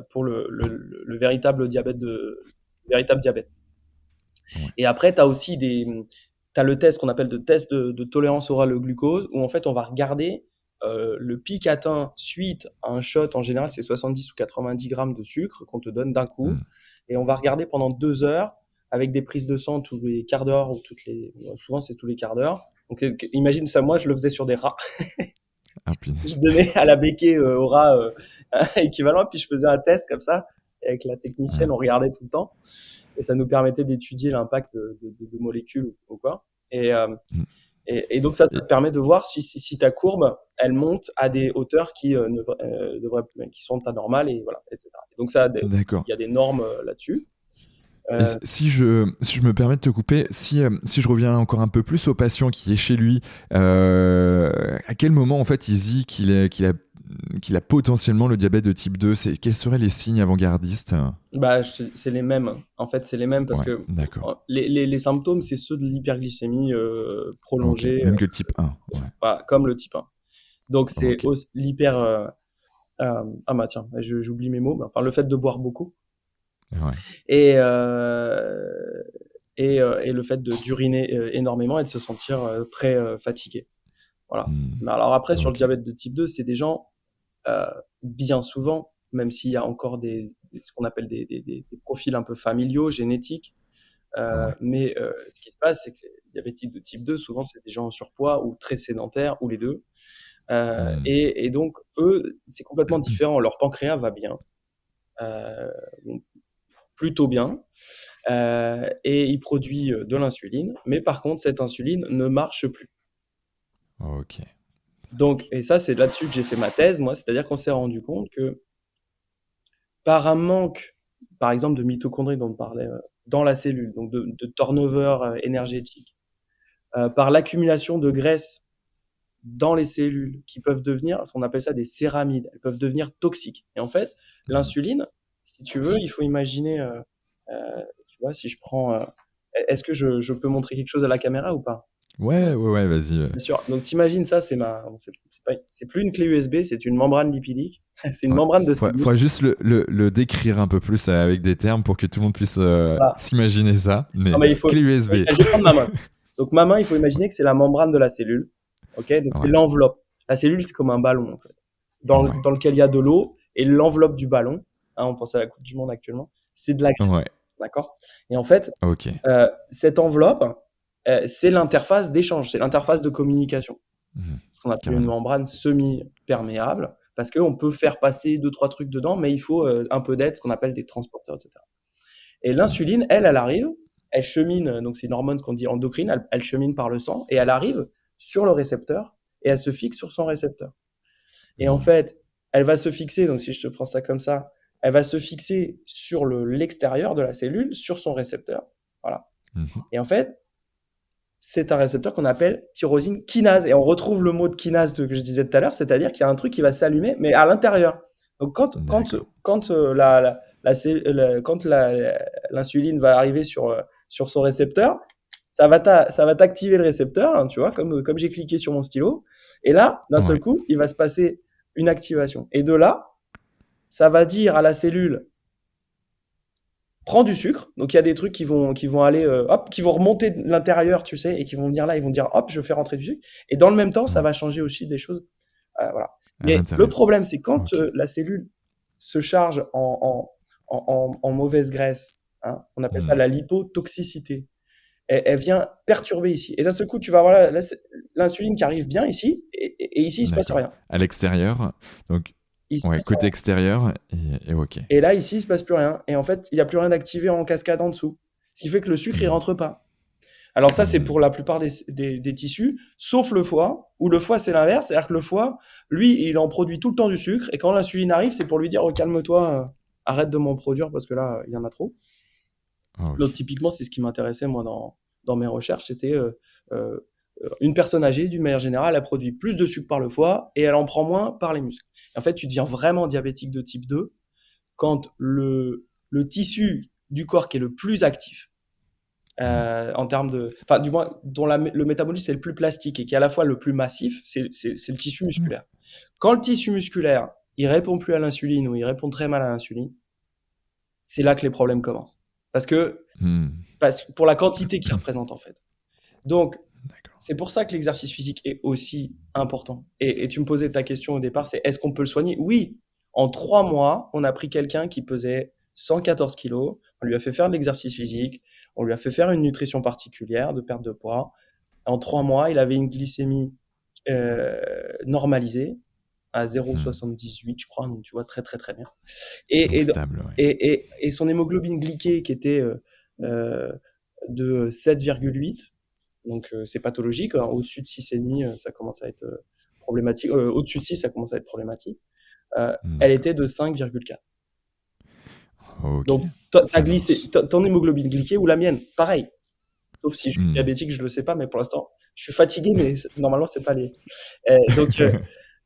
pour le véritable véritable diabète. Ouais. Et après, tu as aussi t'as le test qu'on appelle de test de tolérance orale au glucose, où en fait, on va regarder le pic atteint suite à un shot. En général, c'est 70 ou 90 grammes de sucre qu'on te donne d'un coup. Hmm. Et on va regarder pendant 2 heures avec des prises de sang tous les quarts d'heure ou souvent c'est tous les quarts d'heure. Donc, imagine ça, moi, je le faisais sur des rats. Ah, Je punaise. donnais à la béquille au rat un équivalent, puis je faisais un test comme ça. Et avec la technicienne, Ouais. on regardait tout le temps et ça nous permettait d'étudier l'impact de molécules ou quoi. Et, euh, Hmm. donc ça Et- te permet de voir si ta courbe, elle monte à des hauteurs qui sont anormales et voilà, etc. Et donc ça, D'accord. il y a des normes là-dessus. Et Euh, si je me permets de te couper, si je reviens encore un peu plus au patient qui est chez lui, à quel moment en fait il dit qu'il a potentiellement le diabète de type 2? Quels seraient les signes avant-gardistes? Bah, c'est les mêmes. En fait, c'est les mêmes parce Ouais, que d'accord. les symptômes, c'est ceux de l'hyperglycémie Ok, prolongée, même que le type 1. Ouais, comme le type 1. Donc, c'est ok. l'hyper. Ah, bah tiens, j'oublie mes mots. Mais enfin, le fait de boire beaucoup Ouais. et, euh, et le fait d'uriner énormément et de se sentir très fatigué. Voilà. Hmm. Mais alors, après, sur le Ok. diabète de type 2, c'est des gens, euh, bien souvent, même s'il y a encore ce qu'on appelle des profils un peu familiaux, génétiques. Ouais. Mais ce qui se passe, c'est que les diabétiques de type 2, souvent, c'est des gens en surpoids ou très sédentaires, ou les deux. Hmm. Et donc, eux, c'est complètement différent. Leur pancréas va bien, euh, bon, plutôt bien, et il produit de l'insuline. Mais par contre, cette insuline ne marche plus. Ok. Donc, et ça, c'est là-dessus que j'ai fait ma thèse, moi. C'est-à-dire qu'on s'est rendu compte que par un manque, par exemple, de mitochondries dont on parlait dans la cellule, donc de turnover énergétique, par l'accumulation de graisse dans les cellules qui peuvent devenir, ce qu'on appelle ça des céramides, elles peuvent devenir toxiques. Et en fait, Hmm. l'insuline, si tu veux, il faut imaginer, tu vois, si je prends, est-ce que je peux montrer quelque chose à la caméra ou pas? Ouais, vas-y. Bien sûr. Donc, t'imagines ça, c'est plus une clé USB, c'est une membrane lipidique. C'est une Ouais. membrane de cellules. Faudrait juste le décrire un peu plus avec des termes pour que tout le monde puisse Voilà. s'imaginer ça. Non, Mais mais il faut. clé USB. Je vais prendre ma main. Donc, ma main, il faut imaginer que c'est la membrane de la cellule. Ok. Donc, c'est Ouais. l'enveloppe. La cellule, c'est comme un ballon, en fait, Ouais. dans lequel il y a de l'eau, et l'enveloppe du ballon, hein, on pense à la Coupe du Monde actuellement, c'est de la graisse. Ouais. D'accord. Et en fait, Ok. cette enveloppe, c'est l'interface d'échange, c'est l'interface de communication. Mhm. Ce qu'on appelle une Carrément. membrane semi-perméable, parce qu'on peut faire passer 2-3 trucs dedans, mais il faut un peu d'aide, ce qu'on appelle des transporteurs, etc. Et l'insuline, elle arrive, elle chemine, donc c'est une hormone, ce qu'on dit endocrine, elle chemine par le sang, et elle arrive sur le récepteur, et elle se fixe sur son récepteur. Et en fait, elle va se fixer, donc si je te prends ça comme ça, elle va se fixer sur l'extérieur de la cellule, sur son récepteur. Voilà. Mhm. Et en fait, c'est un récepteur qu'on appelle tyrosine kinase. Et on retrouve le mot de kinase que je disais tout à l'heure, c'est-à-dire qu'il y a un truc qui va s'allumer, mais à l'intérieur. Donc D'accord. quand l'insuline va arriver sur son récepteur, ça va t'activer le récepteur, hein, tu vois, comme j'ai cliqué sur mon stylo. Et là, d'un seul Ouais. coup, il va se passer une activation. Et de là, ça va dire à la cellule, prends du sucre. Donc il y a des trucs qui vont aller, hop, qui vont remonter de l'intérieur, tu sais, et qui vont venir là, ils vont dire, hop, je fais rentrer du sucre. Et dans le même temps, ça Ouais. va changer aussi des choses. Voilà. À Mais le l'intérieur. problème, c'est quand Ok. la cellule se charge en mauvaise graisse, hein, on appelle ça Mhm. la lipotoxicité. Elle vient perturber ici. Et d'un seul coup, tu vas voir l'insuline qui arrive bien ici, et ici, il se passe D'accord. rien. À l'extérieur. Donc, Il se ouais, passe côté rien. extérieur et ok. Et là, ici, il se passe plus rien. Et en fait, il n'y a plus rien d'activé en cascade en dessous. Ce qui fait que le sucre, il Mhm. rentre pas. Alors ça, c'est pour Mhm. la plupart des tissus, sauf le foie, où le foie, c'est l'inverse. C'est-à-dire que le foie, lui, il en produit tout le temps du sucre. Et quand l'insuline arrive, c'est pour lui dire, oh, calme-toi, arrête de m'en produire parce que là, il y en a trop. Ok. Donc typiquement, c'est ce qui m'intéressait, moi, dans mes recherches. C'était euh, une personne âgée, d'une manière générale, elle produit plus de sucre par le foie et elle en prend moins par les muscles. Et en fait, tu deviens vraiment diabétique de type 2 quand le tissu du corps qui est le plus actif, Mhm. en termes de, enfin, du moins, dont le métabolisme est le plus plastique et qui est à la fois le plus massif, c'est le tissu Ouais. musculaire. Quand le tissu musculaire, il répond plus à l'insuline ou il répond très mal à l'insuline, c'est là que les problèmes commencent. Mhm. Pour la quantité qu'il représente, en fait. Donc, D'accord. c'est pour ça que l'exercice physique est aussi important. Et tu me posais ta question au départ, c'est est-ce qu'on peut le soigner? Oui. En 3 mois, on a pris quelqu'un qui pesait 114 kilos, on lui a fait faire de l'exercice physique, on lui a fait faire une nutrition particulière de perte de poids. En 3 mois, il avait une glycémie normalisée à Mhm. 0,78, je crois, donc tu vois, très très très bien. Et, Donc et, stable, ouais. et son hémoglobine glyquée qui était euh, de 7,8, donc c'est pathologique, hein. Au-dessus de 6,5, ça commence à être problématique. Au-dessus de 6, ça commence à être problématique. Elle D'accord. était de 5,4. Ok. Donc Ça marche. ton hémoglobine glyquée ou la mienne, pareil. Sauf si je suis Mhm. diabétique, je le sais pas, mais pour l'instant, je suis fatigué, mais normalement, c'est pas lié. Euh, donc, euh,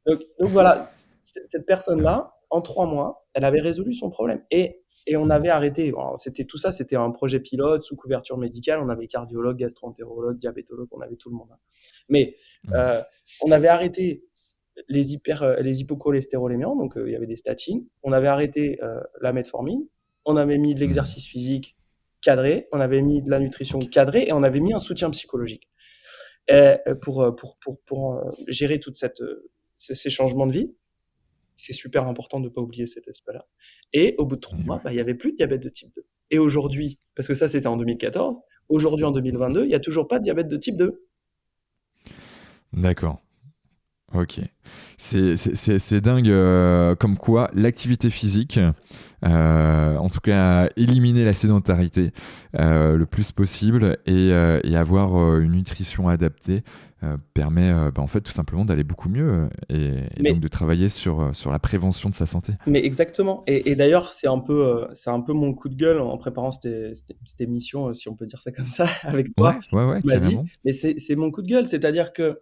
donc voilà, cette Ouais. personne-là, en 3 mois, elle avait résolu son problème. Et on avait Mhm. arrêté. Alors, tout ça, c'était un projet pilote sous couverture médicale. On avait cardiologue, gastro-entérologue, diabétologue, on avait tout le monde, hein. Mais Ouais. euh, on avait arrêté les hypocholestérolémiants, donc il y avait des statines. On avait arrêté la metformine. On avait mis de Mhm. l'exercice physique cadré. On avait mis de la nutrition Ok. cadrée et on avait mis un soutien psychologique pour gérer ces changements de vie. C'est super important de ne pas oublier cet aspect-là. Et au bout de 3 mois, Ouais. bah, il n'y avait plus de diabète de type 2. Et aujourd'hui, parce que ça c'était en 2014, aujourd'hui en 2022, il n'y a toujours pas de diabète de type 2. D'accord. Ok. C'est dingue comme quoi l'activité physique, en tout cas éliminer la sédentarité le plus possible et avoir une nutrition adaptée permet en fait tout simplement d'aller beaucoup mieux et donc Mais, de travailler sur la prévention de sa santé. mais exactement. Et d'ailleurs, c'est un peu mon coup de gueule en préparant cette émission, si on peut dire ça comme ça, avec toi. Ouais, Tu m'as dit, carrément. mais c'est mon coup de gueule, c'est-à-dire que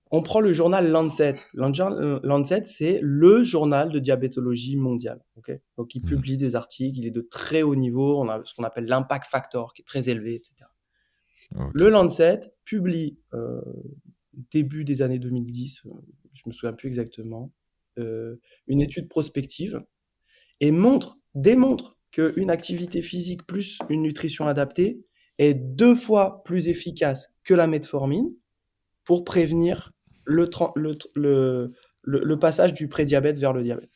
on prend le journal Lancet. Lancet, c'est le journal de diabétologie mondiale. Okay, donc, il Mhm. publie des articles, il est de très haut niveau, on a ce qu'on appelle l'impact factor, qui est très élevé, etc. Le Ok. Lancet publie début des années 2010, je me souviens plus exactement, une étude prospective et démontre qu'une activité physique plus une nutrition adaptée est 2 fois plus efficace que la metformine pour prévenir le passage du prédiabète vers le diabète.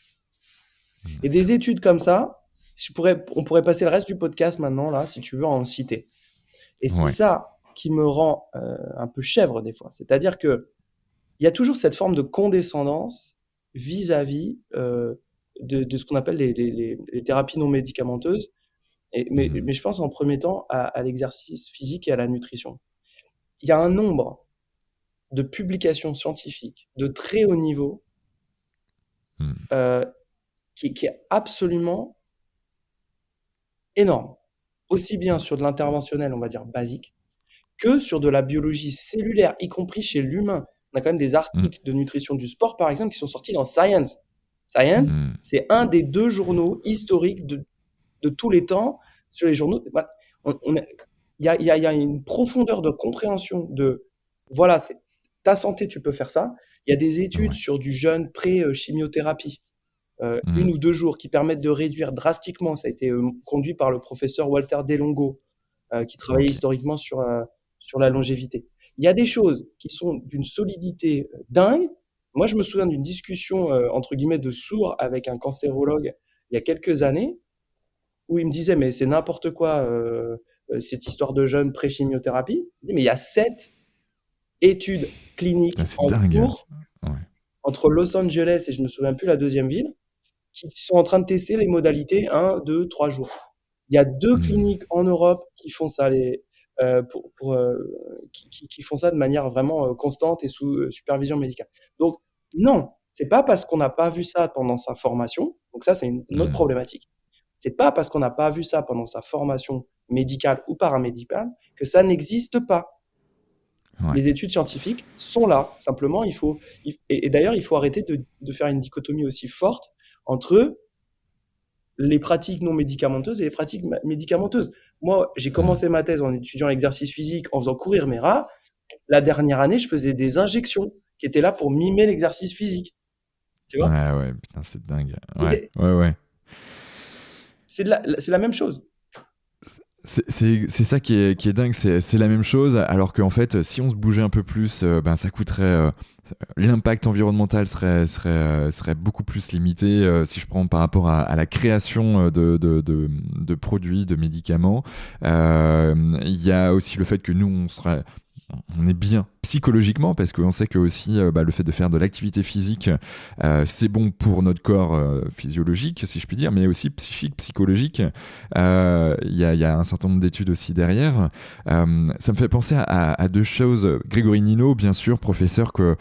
Et des études comme ça, on pourrait passer le reste du podcast maintenant, là, si tu veux, à en citer. Et c'est Ouais. ça qui me rend un peu chèvre des fois. C'est-à-dire qu'il y a toujours cette forme de condescendance vis-à-vis de ce qu'on appelle les thérapies non médicamenteuses. Mhm. Mais je pense en premier temps à l'exercice physique et à la nutrition. Il y a un nombre de publications scientifiques de très haut niveau Mhm. euh, qui est absolument énorme. Aussi bien sur de l'interventionnel, on va dire basique, que sur de la biologie cellulaire, y compris chez l'humain. On a quand même des Mhm. articles de nutrition du sport, par exemple, qui sont sortis dans Science. Science, Mhm. c'est un des 2 journaux historiques de tous les temps sur les journaux. Il y a une profondeur de compréhension de, voilà, c'est ta santé, tu peux faire ça. Il y a des études Ouais. sur du jeûne pré-chimiothérapie, 1 ou 2 jours, qui permettent de réduire drastiquement. Ça a été conduit par le professeur Walter Delongo, qui travaillait Ok. historiquement sur la longévité. Il y a des choses qui sont d'une solidité dingue. Moi, je me souviens d'une discussion, entre guillemets, de sourds avec un cancérologue il y a quelques années, où il me disait, mais c'est n'importe quoi, cette histoire de jeûne pré-chimiothérapie. Il dit, mais il y a 7 études Ah, cliniques c'est en dingue. cours Ouais. entre Los Angeles et je me souviens plus la deuxième ville, qui sont en train de tester les modalités 1, 2, 3 jours. Il y a 2 cliniques en Europe qui font ça, qui font ça de manière vraiment constante et sous supervision médicale. Donc, non, c'est pas parce qu'on n'a pas vu ça pendant sa formation, donc ça, c'est une autre Mhm. problématique. C'est pas parce qu'on n'a pas vu ça pendant sa formation médicale ou paramédicale que ça n'existe pas. Ouais. Les études scientifiques sont là. Simplement, et d'ailleurs, il faut arrêter de faire une dichotomie aussi forte entre les pratiques non médicamenteuses et les pratiques médicamenteuses. Moi, j'ai Mhm. commencé ma thèse en étudiant l'exercice physique, en faisant courir mes rats. La dernière année, je faisais des injections qui étaient là pour mimer l'exercice physique. Tu vois? Ouais, ouais, putain, c'est dingue. Ouais, Et ouais, ouais. c'est la même chose. C'est ça qui est dingue, c'est la même chose, alors qu'en fait, si on se bougeait un peu plus, ben, ça coûterait. L'impact environnemental serait beaucoup plus limité si je prends par rapport à la création de produits, de médicaments. Il y a aussi le fait que nous, on est bien psychologiquement parce qu'on sait que aussi bah, le fait de faire de l'activité physique c'est bon pour notre corps physiologique si je puis dire mais aussi psychique, psychologique. Il y a un certain nombre d'études aussi derrière. Ça me fait penser à deux choses. Grégory Nino, bien sûr, professeur que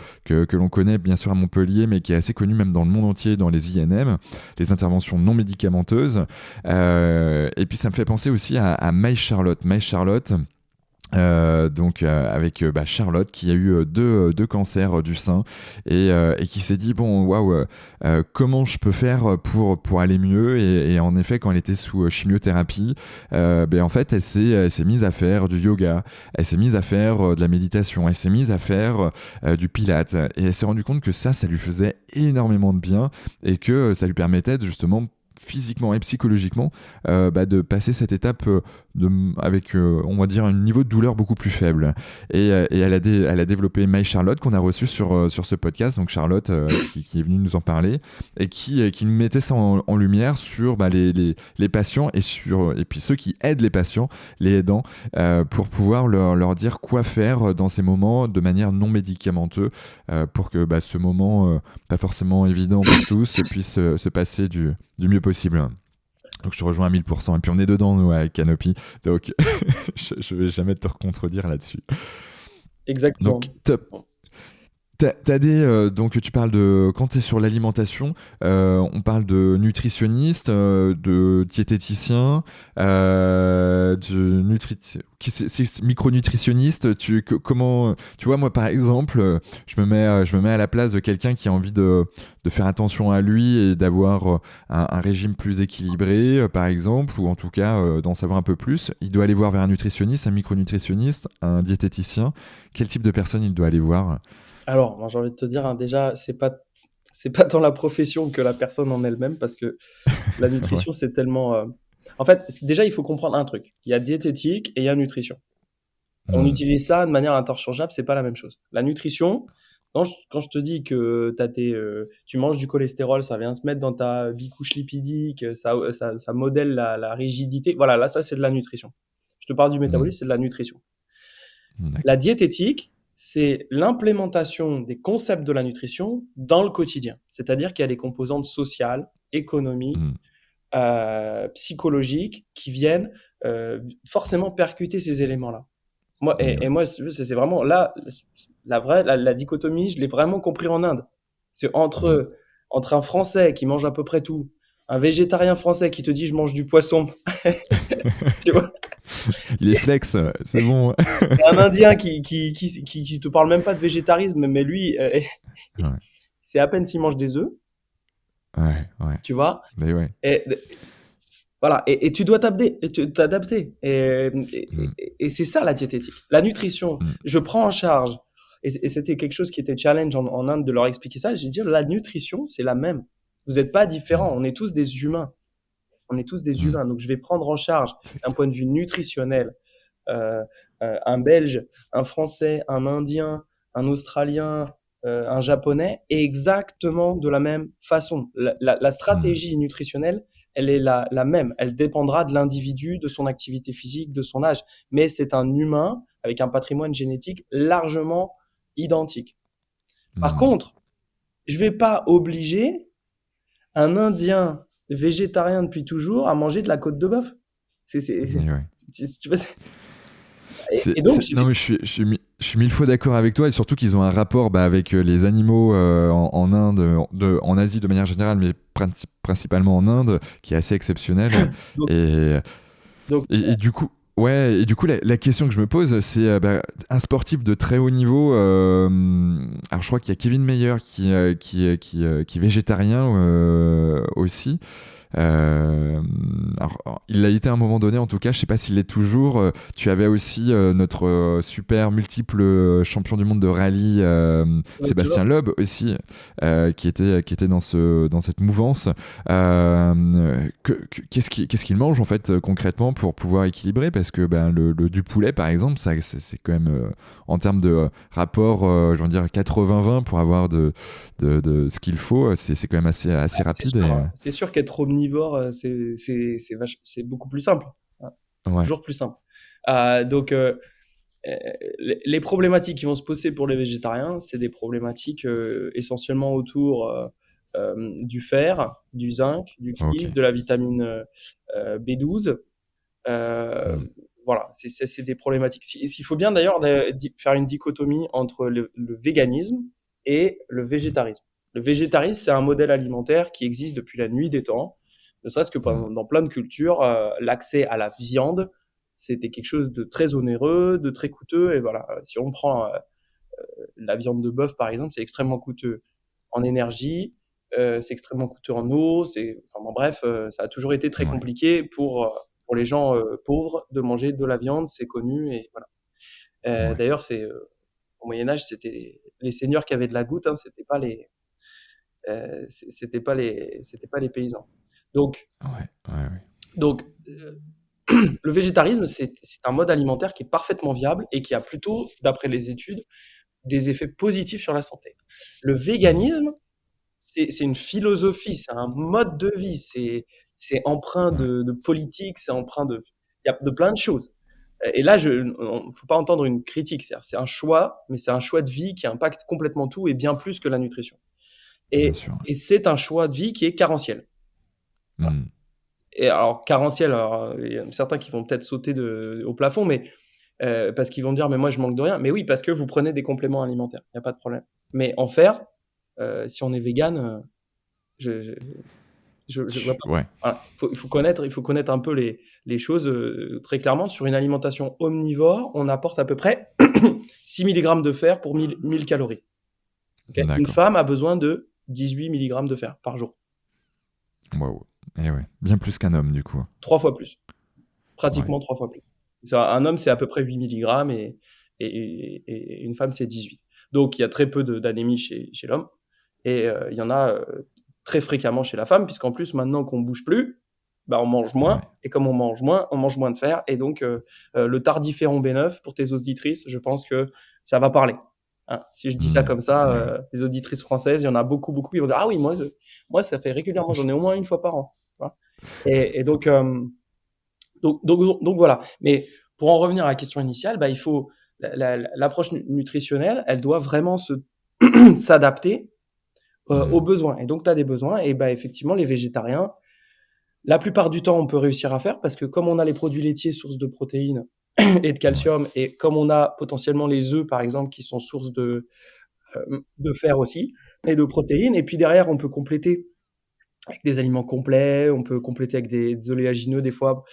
l'on connaît bien sûr à Montpellier mais qui est assez connu même dans le monde entier dans les INM, les interventions non médicamenteuses. Et puis ça me fait penser aussi à Maï Charlotte. Maï Charlotte avec bah, Charlotte qui a eu deux cancers du sein et qui s'est dit bon waouh comment je peux faire pour aller mieux et en effet quand elle était sous chimiothérapie ben en fait elle s'est mise à faire du yoga, elle s'est mise à faire de la méditation, elle s'est mise à faire du pilates et elle s'est rendue compte que ça lui faisait énormément de bien et que ça lui permettait justement physiquement et psychologiquement bah, de passer cette étape avec on va dire un niveau de douleur beaucoup plus faible et elle a développé My Charlotte qu'on a reçu sur ce podcast, donc Charlotte qui est venue nous en parler et qui nous mettait ça en lumière sur bah, les patients et puis ceux qui aident les patients, les aidants, pour pouvoir leur dire quoi faire dans ces moments de manière non médicamenteuse pour que bah, ce moment pas forcément évident pour tous puisse se passer du mieux possible. Donc je te rejoins à 1000%. Et puis on est dedans, nous, avec Canopy. Donc je vais jamais te contredire là-dessus. Donc Exactement. top. T'as donc tu parles de quand tu es sur l'alimentation, on parle de nutritionniste, de diététicien, de c'est micronutritionniste. Comment tu vois moi par exemple, je me mets à la place de quelqu'un qui a envie de faire attention à lui et d'avoir un régime plus équilibré, par exemple, ou en tout cas d'en savoir un peu plus. Il doit aller voir vers un nutritionniste, un micronutritionniste, un diététicien. Quel type de personne il doit aller voir? Alors, moi, j'ai envie de te dire, hein, déjà, c'est pas tant la profession que la personne en elle-même, parce que la Ouais. nutrition, c'est tellement. En fait, déjà, il faut comprendre un truc. Il y a diététique et il y a nutrition. On Hmm. utilise ça de manière interchangeable, c'est pas la même chose. La nutrition, quand je te dis que tu manges du cholestérol, ça vient se mettre dans ta bicouche lipidique, ça modèle la rigidité. Voilà, là, ça, c'est de la nutrition. Je te parle du Hmm. métabolisme, c'est de la nutrition. La D'accord. diététique, c'est l'implémentation des concepts de la nutrition dans le quotidien. C'est-à-dire qu'il y a des composantes sociales, économiques, Hmm. psychologiques qui viennent forcément percuter ces éléments-là. Moi, Et et ouais. moi, c'est vraiment là, la dichotomie, je l'ai vraiment compris en Inde. C'est Hmm. entre un Français qui mange à peu près tout, un végétarien français qui te dit je mange du poisson, tu vois, Les flex, c'est bon. et un Indien qui te parle même pas de végétarisme, mais lui, Ouais, c'est à peine s'il mange des œufs, ouais, ouais. tu vois. Mais ouais. Et voilà, et tu dois t'adapter. Hmm. Et c'est ça la diététique. La nutrition, Hmm. je prends en charge, et c'était quelque chose qui était challenge en Inde de leur expliquer ça. J'ai dit, la nutrition, c'est la même. Vous n'êtes pas différents, Hmm. on est tous des humains. On est tous des Hmm. humains. Donc je vais prendre en charge, C'est d'un clair. point de vue nutritionnel, euh, un Belge, un Français, un Indien, un Australien, un Japonais, exactement de la même façon. La Hmm. stratégie nutritionnelle, elle est la même. Elle dépendra de l'individu, de son activité physique, de son âge. Mais c'est un humain avec un patrimoine génétique largement identique. Par Hmm. contre, je ne vais pas obliger un Indien végétarien depuis toujours à manger de la côte de bœuf. Et ouais. Tu vois, et donc, Non, mais je suis mille fois d'accord avec toi, et surtout qu'ils ont un rapport avec les animaux en Inde, en Asie de manière générale, mais principalement en Inde, qui est assez exceptionnel. donc, Et, donc, et du coup, ouais, et du coup, la question que je me pose, c'est un sportif de très haut niveau. Alors, je crois qu'il y a Kevin Mayer qui est végétarien aussi. Alors, il l'a été à un moment donné, en tout cas, je sais pas s'il l'est toujours. Tu avais aussi notre super multiple champion du monde de rallye, ouais, tu vois, Sébastien Loeb aussi, qui était dans cette mouvance. Qu'est-ce qu'il mange en fait concrètement pour pouvoir équilibrer? Parce que du poulet, par exemple, ça, c'est quand même en termes de rapport, je veux dire 80-20 pour avoir de ce qu'il faut, c'est quand même assez c'est rapide. sûr, hein. C'est sûr qu'être omnivore, c'est beaucoup plus simple, hein. Ouais. Toujours plus simple. Donc, les problématiques qui vont se poser pour les végétariens, c'est des problématiques essentiellement autour du fer, du zinc, du Ok. cuivre, de la vitamine B12. Euh, Hmm. voilà, c'est des problématiques. Il faut bien d'ailleurs faire une dichotomie entre le véganisme et le végétarisme. Le végétarisme, c'est un modèle alimentaire qui existe depuis la nuit des temps, ne serait-ce que Hmm. dans plein de cultures, l'accès à la viande, c'était quelque chose de très onéreux, de très coûteux. Et voilà, si on prend la viande de bœuf, par exemple, c'est extrêmement coûteux en énergie, c'est extrêmement coûteux en eau. Enfin, bon, bref, ça a toujours été très Ouais. compliqué pour les gens pauvres de manger de la viande, c'est connu. Et voilà. Ouais. D'ailleurs, au Moyen Âge, c'était les seigneurs qui avaient de la goutte, hein, c'était pas les paysans. Donc, Ouais. Ouais. Ouais. donc le végétarisme, c'est un mode alimentaire qui est parfaitement viable et qui a plutôt, d'après les études, des effets positifs sur la santé. Le Hmm. véganisme, c'est une philosophie, c'est un mode de vie, c'est empreint Ouais. de politique, c'est empreint il y a de plein de choses. Et là, faut pas entendre une critique, c'est un choix, mais c'est un choix de vie qui impacte complètement tout et bien plus que la nutrition. Bien Et, sûr. Ouais. et c'est un choix de vie qui est carentiel. Hmm. Et alors, carentiel, alors, il y a certains qui vont peut-être sauter au plafond, mais parce qu'ils vont dire, mais moi, je manque de rien. Mais oui, parce que vous prenez des compléments alimentaires. Il n'y a pas de problème. Mais en fer, si on est vegan, je vois pas. Ouais. Voilà. Il faut connaître un peu les choses très clairement. Sur une alimentation omnivore, on apporte à peu près 6 mg de fer pour 1000 calories. Okay. Une D'accord. femme a besoin de 18 mg de fer par jour. Waouh. Et ouais. Bien plus qu'un homme, du coup. 3 fois plus. Pratiquement Ouais. 3 fois plus. Un homme, c'est à peu près 8 mg et une femme, c'est 18. Donc, il y a très peu d'anémie chez l'homme. Et il y en a très fréquemment chez la femme, puisqu'en plus, maintenant qu'on bouge plus, bah, on mange moins. Ouais. Et comme on mange moins de fer. Et donc, le tardiféron B9, pour tes auditrices, je pense que ça va parler. Hein, si je dis ça comme ça, Ouais. les auditrices françaises, il y en a beaucoup, qui vont dire, ah oui, moi, ça fait régulièrement, j'en ai au moins une fois par an. Voilà. Et donc, donc voilà. Mais pour en revenir à la question initiale, bah, il faut l'approche nutritionnelle, elle doit vraiment s'adapter aux besoins. Et donc, tu as des besoins. Et bah, effectivement, les végétariens, la plupart du temps, on peut réussir à faire parce que comme on a les produits laitiers, source de protéines et de calcium, et comme on a potentiellement les œufs, par exemple, qui sont source de fer aussi, et de protéines. Et puis derrière, on peut compléter avec des aliments complets, on peut compléter avec des oléagineux, des fois,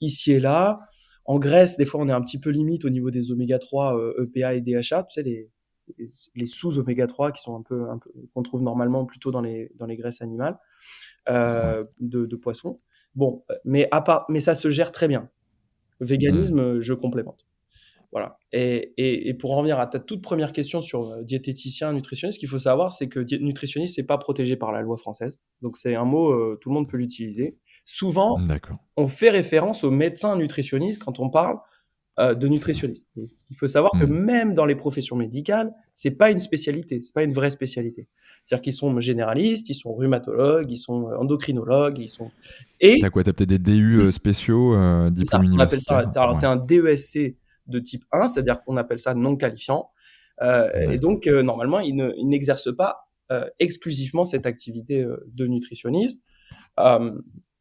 ici et là. En graisse, des fois, on est un petit peu limite au niveau des oméga 3, EPA et DHA, tu sais, les sous-oméga 3 qui sont un peu qu'on trouve normalement plutôt dans les graisses animales de poisson. Bon, mais ça se gère très bien. Le véganisme, je complémente. Voilà. Et pour en revenir à ta toute première question sur diététicien, nutritionniste, ce qu'il faut savoir, c'est que nutritionniste, c'est pas protégé par la loi française. Donc c'est un mot, tout le monde peut l'utiliser. Souvent, D'accord. on fait référence aux médecins nutritionnistes quand on parle de nutritionniste. Il faut savoir que même dans les professions médicales, c'est pas une spécialité, c'est pas une vraie spécialité. C'est-à-dire qu'ils sont généralistes, ils sont rhumatologues, ils sont endocrinologues, ils sont T'as et quoi? T'as peut-être des DU spéciaux, c'est ça, diplôme on appelle ça. universitaire? Alors Ouais. c'est un DESC de type 1, c'est-à-dire qu'on appelle ça non qualifiant. Et D'accord. donc normalement, ils n'exercent pas exclusivement cette activité de nutritionniste. Euh,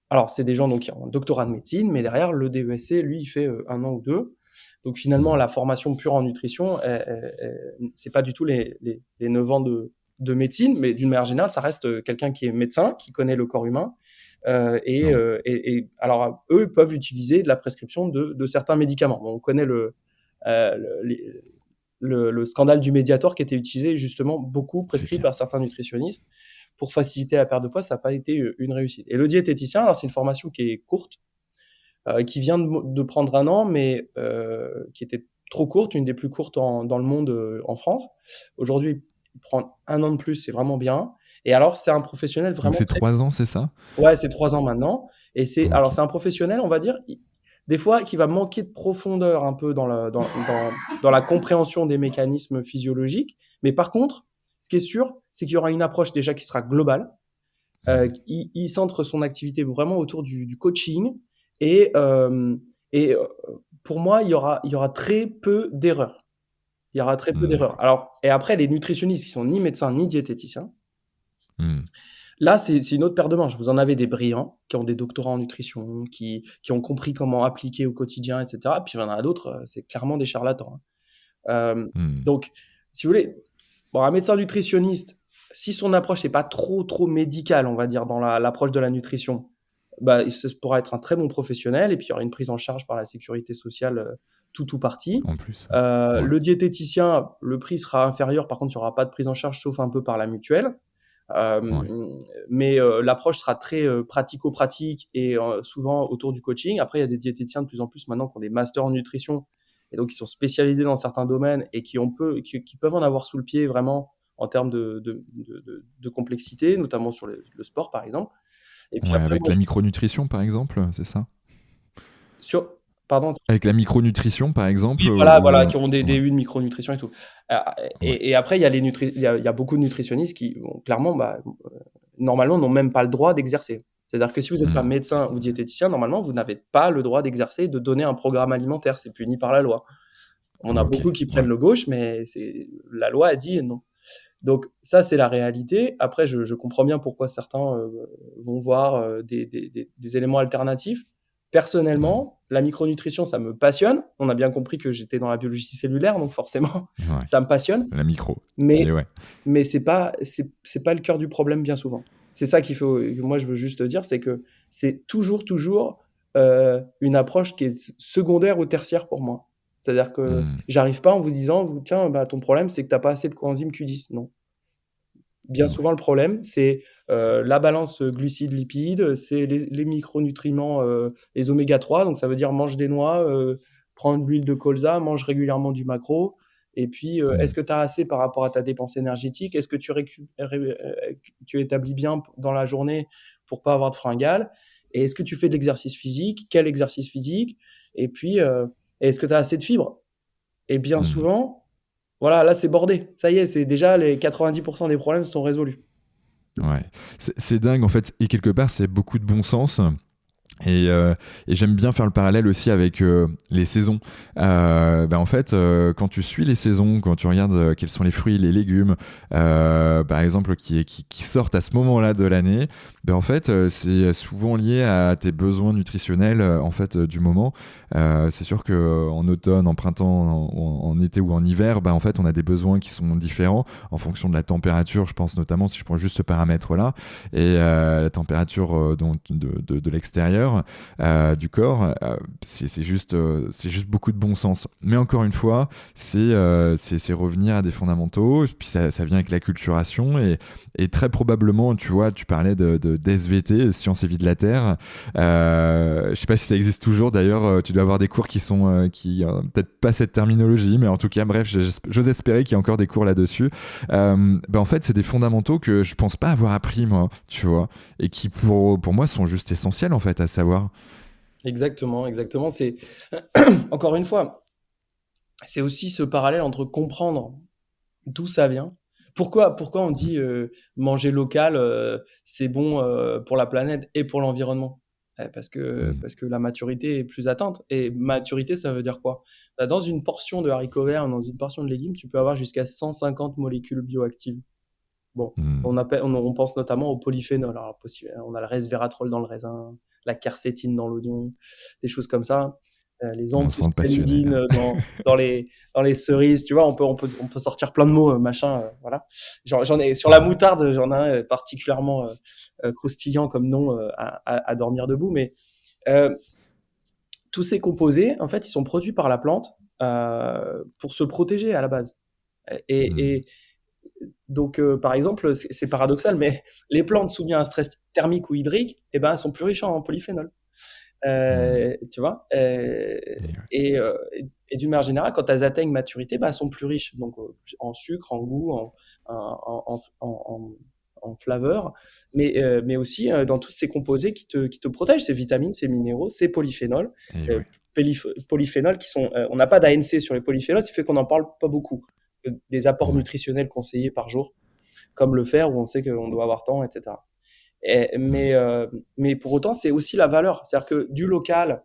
alors c'est des gens donc qui ont un doctorat de médecine, mais derrière le DESC, lui, il fait 1 an ou 2. Donc finalement, la formation pure en nutrition, c'est pas du tout les 9 ans de médecine, mais d'une manière générale, ça reste quelqu'un qui est médecin, qui connaît le corps humain. Ouais. Et alors, eux peuvent utiliser de la prescription de certains médicaments. Bon, on connaît euh, le, le scandale du Mediator qui était utilisé justement beaucoup C'est prescrit clair. par certains nutritionnistes pour faciliter la perte de poids. Ça n'a pas été une réussite. Et le diététicien, alors c'est une formation qui est courte, qui vient de prendre 1 an, mais qui était trop courte, une des plus courtes dans le monde en France. Aujourd'hui, prendre 1 an de plus, c'est vraiment bien. Et alors, c'est un professionnel Donc vraiment c'est très... 3 ans, c'est ça? Ouais, c'est 3 ans maintenant. Et alors, Ok. c'est un professionnel, on va dire, des fois, qui va manquer de profondeur un peu dans la compréhension des mécanismes physiologiques. Mais par contre, ce qui est sûr, c'est qu'il y aura une approche déjà qui sera globale. Il centre son activité vraiment autour du coaching et, euh, et euh, pour moi, il y aura très peu d'erreurs. Il y aura très peu d'erreurs. D'accord. Alors, et après, les nutritionnistes qui sont ni médecins ni diététiciens, Hmm. là, c'est une autre paire de manches. Vous en avez des brillants qui ont des doctorats en nutrition, qui ont compris comment appliquer au quotidien, etc. Puis il y en a d'autres, c'est clairement des charlatans. Hein. Hmm. Donc, si vous voulez, bon, un médecin nutritionniste, si son approche n'est pas trop médicale, on va dire, dans l'approche de la nutrition, bah, ce pourra être un très bon professionnel et puis il y aura une prise en charge par la sécurité sociale tout parti. En plus. Ouais. Le diététicien, le prix sera inférieur, par contre, il n'y aura pas de prise en charge sauf un peu par la mutuelle. Ouais. Mais l'approche sera très pratico-pratique et souvent autour du coaching. Après, il y a des diététiciens de plus en plus maintenant qui ont des masters en nutrition et donc qui sont spécialisés dans certains domaines et qui peuvent en avoir sous le pied vraiment en termes de complexité, notamment sur le sport par exemple. Et puis Ouais, après, avec bon, la micronutrition, par exemple, c'est ça? sur, pardon, Avec la micronutrition, par oui, exemple, voilà, qui ont des Ouais. DU de micronutrition et tout. Euh, Ouais. et après, il y a beaucoup de nutritionnistes qui, bon, clairement, bah, normalement, n'ont même pas le droit d'exercer. C'est-à-dire que si vous n'êtes pas médecin ou diététicien, normalement, vous n'avez pas le droit d'exercer et de donner un programme alimentaire. C'est puni par la loi. On a Ok. beaucoup qui prennent Ouais. le gauche, mais la loi a dit non. Donc ça, c'est la réalité. Après, je comprends bien pourquoi certains vont voir des éléments alternatifs. Personnellement, la micronutrition, ça me passionne. On a bien compris que j'étais dans la biologie cellulaire, donc forcément, Ouais, ça me passionne. la micro. Mais, Et ouais. mais c'est pas le cœur du problème bien souvent. C'est ça que moi je veux juste dire, c'est que c'est toujours une approche qui est secondaire ou tertiaire pour moi. C'est-à-dire que Hmm. j'arrive pas en vous disant, tiens, bah, ton problème, c'est que t'as pas assez de coenzyme Q10. Non. Bien Ouais. souvent, le problème, c'est la balance glucides-lipides, c'est les micronutriments, les oméga 3, donc ça veut dire mange des noix, prends de l'huile de colza, mange régulièrement du maquereau. Et puis, Hmm. est-ce que tu as assez par rapport à ta dépense énergétique? Est-ce que tu établis bien dans la journée pour pas avoir de fringales? Et est-ce que tu fais de l'exercice physique? Quel exercice physique? Et puis, est-ce que tu as assez de fibres? Et bien Hmm. souvent, voilà, là, c'est bordé. Ça y est, c'est déjà les 90% des problèmes sont résolus. Ouais. C'est dingue en fait. Et quelque part, c'est beaucoup de bon sens. Et j'aime bien faire le parallèle aussi avec les saisons. En fait, quand tu suis les saisons, quand tu regardes quels sont les fruits, les légumes, par exemple, qui sortent à ce moment-là de l'année, en fait, c'est souvent lié à tes besoins nutritionnels en fait du moment. C'est sûr que en automne, en printemps, en été ou en hiver, en fait, on a des besoins qui sont différents en fonction de la température. Je pense notamment si je prends juste ce paramètre-là et la température de l'extérieur du corps, c'est juste beaucoup de bon sens. Mais encore une fois, c'est revenir à des fondamentaux, puis ça vient avec l'acculturation, et très probablement, tu vois, tu parlais d'SVT, Sciences et Vie de la Terre. Je sais pas si ça existe toujours, d'ailleurs, tu dois avoir des cours qui sont, peut-être pas cette terminologie, mais en tout cas, bref, j'ose espérer qu'il y a encore des cours là-dessus. En fait, c'est des fondamentaux que je pense pas avoir appris, moi, tu vois, et qui pour moi sont juste essentiels en fait à savoir. Exactement, exactement. C'est encore une fois, c'est aussi ce parallèle entre comprendre d'où ça vient. Pourquoi on dit manger local, c'est bon pour la planète et pour l'environnement? Mm. Parce que la maturité est plus atteinte. Et maturité, ça veut dire quoi? Bah, dans une portion de haricots verts, dans une portion de légumes, tu peux avoir jusqu'à 150 molécules bioactives. Bon, Mm. on pense notamment au polyphénol. Alors, on a le resveratrol dans le raisin, la quercétine dans l'oignon, des choses comme ça. Les On sent passionné anthocyanidines là. dans les cerises, tu vois, on peut sortir plein de mots, machin, voilà. J'en ai, sur la moutarde, j'en ai un particulièrement croustillant comme nom à dormir debout, mais euh, tous ces composés, en fait, ils sont produits par la plante pour se protéger à la base. Mm. Et donc, par exemple, c'est paradoxal, mais les plantes soumises à un stress thermique ou hydrique, eh ben, elles sont plus riches en polyphénol. Mm. Tu vois Et ouais. et d'une manière générale, quand elles atteignent maturité, bah, elles sont plus riches donc, en sucre, en goût, en flaveur, mais aussi dans tous ces composés qui te protègent, ces vitamines, ces minéraux, ces polyphénols. Et Euh, ouais. Polyphénols qui sont, on n'a pas d'ANC sur les polyphénols, ce qui fait qu'on n'en parle pas beaucoup. Des apports Ouais. nutritionnels conseillés par jour, comme le fer, où on sait qu'on doit avoir tant, etc. Mm. Mais pour autant, c'est aussi la valeur. C'est-à-dire que du local,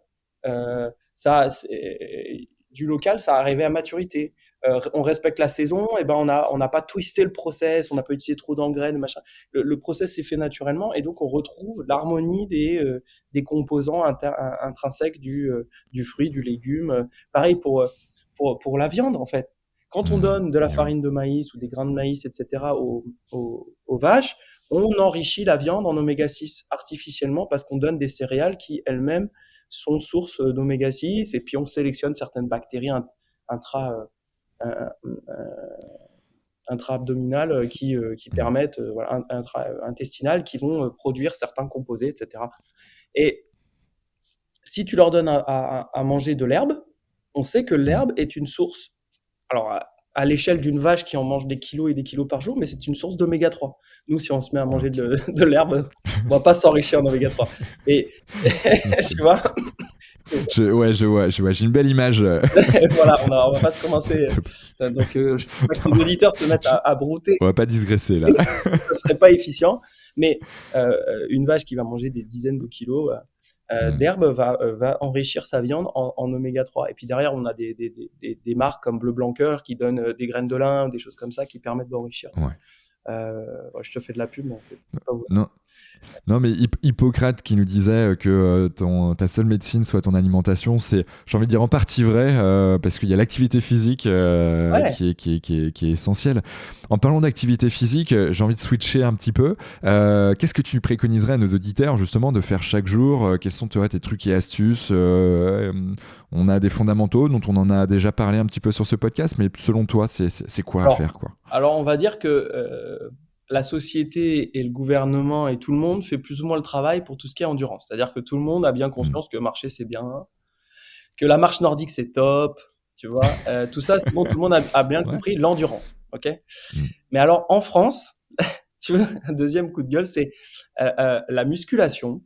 ça arrivait à maturité. On respecte la saison, et ben on n'a pas twisté le process, on n'a pas utilisé trop d'engrais, de machin. Le process s'est fait naturellement, et donc on retrouve l'harmonie des composants intrinsèques du fruit, du légume. Pareil pour la viande, en fait. Quand on Mm. donne de la Et ouais. farine de maïs ou des grains de maïs, etc., aux vaches, on enrichit la viande en oméga 6 artificiellement parce qu'on donne des céréales qui elles-mêmes sont source d'oméga 6 et puis on sélectionne certaines bactéries intra, euh, intra-abdominales qui Mm. permettent, voilà, intra-intestinales qui vont produire certains composés, etc. Et si tu leur donnes à manger de l'herbe, on sait que Mm. l'herbe est une source, alors à l'échelle d'une vache qui en mange des kilos et des kilos par jour, mais c'est une source d'oméga 3. Nous, si on se met à manger Ok. de l'herbe, on va pas s'enrichir en oméga 3. Et Ok. tu vois, Ouais, je vois. J'ai une belle image. voilà, on va pas se commencer. Donc, je veux pas que les auditeurs se mettent à brouter, On va pas digresser là. ça serait pas efficient. Mais une vache qui va manger des dizaines de kilos Mm. d'herbe va enrichir sa viande en oméga 3. Et puis derrière, on a des marques comme Bleu Blanc Cœur qui donnent des graines de lin, des choses comme ça qui permettent d'enrichir. Ouais. Ouais, je te fais de la pub, mais c'est pas vous. Non. Non, mais Hippocrate qui nous disait que ta seule médecine soit ton alimentation, c'est, j'ai envie de dire, en partie vrai, parce qu'il y a l'activité physique Ouais. qui est essentielle. En parlant d'activité physique, j'ai envie de switcher un petit peu. Qu'est-ce que tu préconiserais à nos auditeurs, justement, de faire chaque jour? Quels sont tes trucs et astuces? On a des fondamentaux dont on en a déjà parlé un petit peu sur ce podcast, mais selon toi, c'est quoi à Alors, faire, quoi? alors on va dire que la société et le gouvernement et tout le monde fait plus ou moins le travail pour tout ce qui est endurance. C'est-à-dire que tout le monde a bien Mm. conscience que marcher c'est bien, que la marche nordique c'est top, tu vois. Tout ça c'est bon, tout le monde a bien Ouais. compris l'endurance, ok. Mm. Mais alors en France, tu vois, un deuxième coup de gueule, c'est la musculation.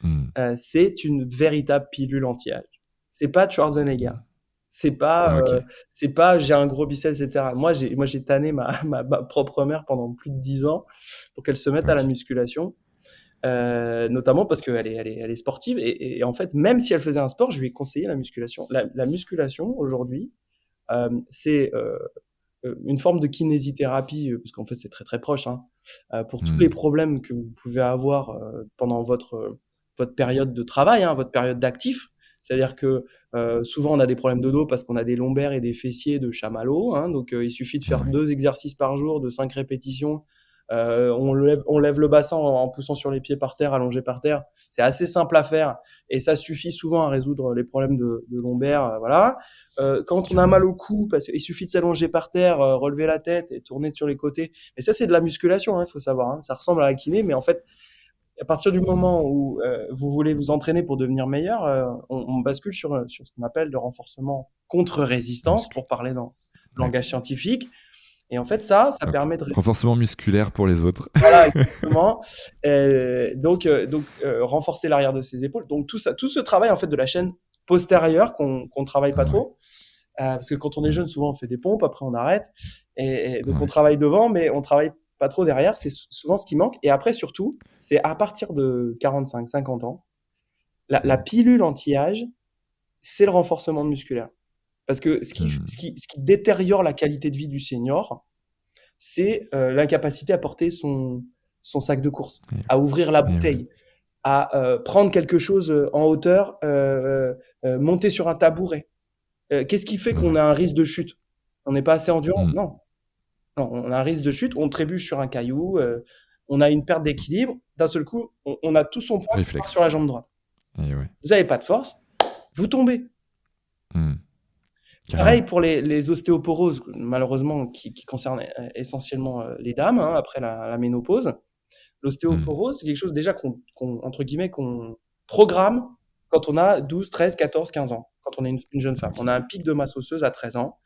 Mm. C'est une véritable pilule anti-âge. C'est pas Schwarzenegger. Mm. C'est pas, Ok. c'est pas j'ai un gros biceps, etc. Moi j'ai tanné ma propre mère pendant plus de 10 ans pour qu'elle se mette à la Ok. musculation, notamment parce qu'elle est sportive et en fait, même si elle faisait un sport, je lui ai conseillé la musculation. La musculation aujourd'hui, c'est une forme de kinésithérapie, parce qu'en fait c'est très très proche, hein, pour tous les Mm. problèmes que vous pouvez avoir pendant votre période de travail, hein, votre période d'actif. C'est-à-dire que souvent on a des problèmes de dos parce qu'on a des lombaires et des fessiers de chamallow, hein, donc il suffit de faire Ouais. 2 exercices par jour de 5 répétitions. On lève le bassin en poussant sur les pieds par terre, allongé par terre. C'est assez simple à faire et ça suffit souvent à résoudre les problèmes de lombaires. Voilà. Quand on a mal Carrément. au cou, parce qu'il suffit de s'allonger par terre, relever la tête et tourner sur les côtés. Mais ça, c'est de la musculation, hein, il faut savoir, hein. Ça ressemble à la kiné, mais en fait, à partir du Mm. moment où vous voulez vous entraîner pour devenir meilleur, on bascule sur ce qu'on appelle le renforcement contre-résistance, Muscu. pour parler dans le langage D'accord. scientifique. Et en fait, ça Ok. permet de Renforcement musculaire pour les autres. voilà, exactement. Donc, renforcer l'arrière de ses épaules. Donc tout ça, tout ce travail en fait de la chaîne postérieure qu'on travaille pas Ouais. trop, parce que quand on est Mm. jeune, souvent on fait des pompes, après on arrête, et donc on Ouais. travaille devant, mais on travaille pas trop derrière. C'est souvent ce qui manque. Et après surtout, c'est à partir de 45, 50 ans, la Mm. pilule anti-âge, c'est le renforcement musculaire. Parce que Mm. ce qui détériore la qualité de vie du senior, c'est l'incapacité à porter son sac de course, Et, à ouvrir la et ouais. bouteille, à prendre quelque chose en hauteur, monter sur un tabouret. Qu'est-ce qui fait qu'on Ouais. a un risque de chute? On n'est pas assez endurant? Mm. Non. Non, on a un risque de chute, on trébuche sur un caillou, on a une perte d'équilibre. D'un seul coup, on a tout son poids qui part sur Réflexe. la jambe droite. Et ouais. Vous n'avez pas de force, vous tombez. Mm. Pareil Carrément. pour les ostéoporoses, malheureusement, qui concernent essentiellement les dames, hein, après la ménopause. Mm. L'ostéoporose, c'est quelque chose déjà entre guillemets, qu'on programme quand on a 12, 13, 14, 15 ans, quand on est une jeune femme. Ok. On a un pic de masse osseuse à 13 ans.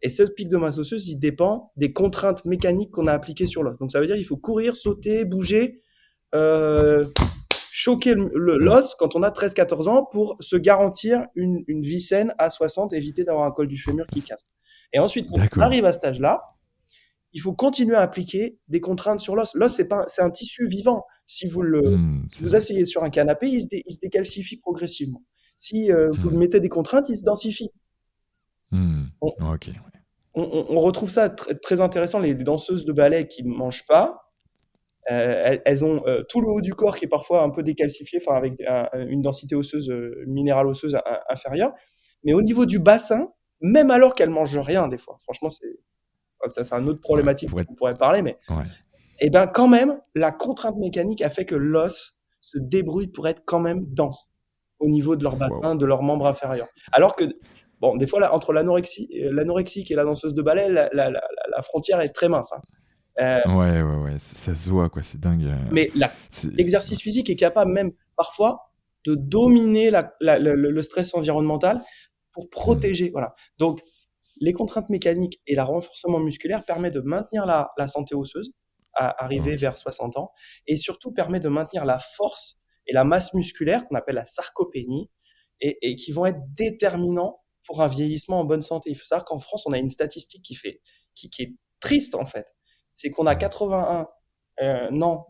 Et ce pic de masse osseuse, il dépend des contraintes mécaniques qu'on a appliquées sur l'os. Donc ça veut dire qu'il faut courir, sauter, bouger, euh, choquer Ouais. l'os quand on a 13-14 ans pour se garantir une vie saine à 60, éviter d'avoir un col du fémur qui casse. Et ensuite, quand on D'accord. arrive à cet âge-là, il faut continuer à appliquer des contraintes sur l'os. L'os, c'est un tissu vivant. Mm. Si C'est vous vrai. asseyez sur un canapé, il se décalcifie progressivement. Si vous lui Mm. mettez des contraintes, il se densifie. Mm. On, Ok. Ouais. on retrouve ça très intéressant, les danseuses de ballet qui ne mangent pas. Elles ont tout le haut du corps qui est parfois un peu décalcifié, enfin avec une densité osseuse, minérale osseuse inférieure. Mais au niveau du bassin, même alors qu'elles mangent rien des fois, franchement, c'est un autre Ouais. problématique Pour être. dont on pourrait parler, mais Ouais. et ben quand même, la contrainte mécanique a fait que l'os se débrouille pour être quand même dense au niveau de leur Waouh. bassin, de leurs membres inférieurs. Alors que, bon, des fois, là, entre l'anorexique et la danseuse de ballet, la frontière est très mince, hein. Euh, Ouais, ouais, ouais. Ça se voit, quoi. C'est dingue. mais C'est. l'exercice physique est capable même parfois de dominer le stress environnemental pour Mm. protéger. Voilà. Donc, les contraintes mécaniques et le renforcement musculaire permet de maintenir la santé osseuse à arriver Ok. vers 60 ans et surtout permet de maintenir la force et la masse musculaire qu'on appelle la sarcopénie et qui vont être déterminants pour un vieillissement en bonne santé. Il faut savoir qu'en France, on a une statistique qui est triste en fait. C'est qu'on a Mm. 81 ans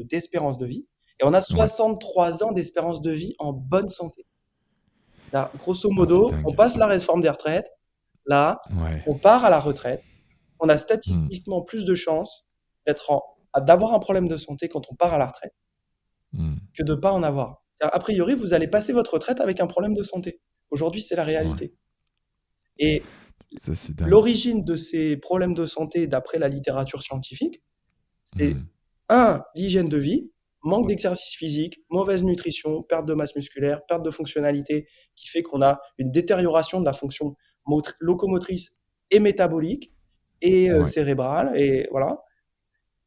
d'espérance de vie et on a Ouais. 63 ans d'espérance de vie en bonne santé. Là, grosso Ah, c'est modo, on dingue. passe la réforme des retraites. Là, Ouais. on part à la retraite. On a Mm. statistiquement plus de chances d'être d'avoir un problème de santé quand on part à la retraite Hmm. que de ne pas en avoir. A priori, vous allez passer votre retraite avec un problème de santé. Aujourd'hui, c'est la Ouais, réalité. Et ça c'est dingue. l'origine de ces problèmes de santé, d'après la littérature scientifique, c'est Hmm. l'hygiène de vie, manque d'exercice physique, mauvaise nutrition, perte de masse musculaire, perte de fonctionnalité, qui fait qu'on a une détérioration de la fonction locomotrice et métabolique et Ouais, cérébrale, et voilà.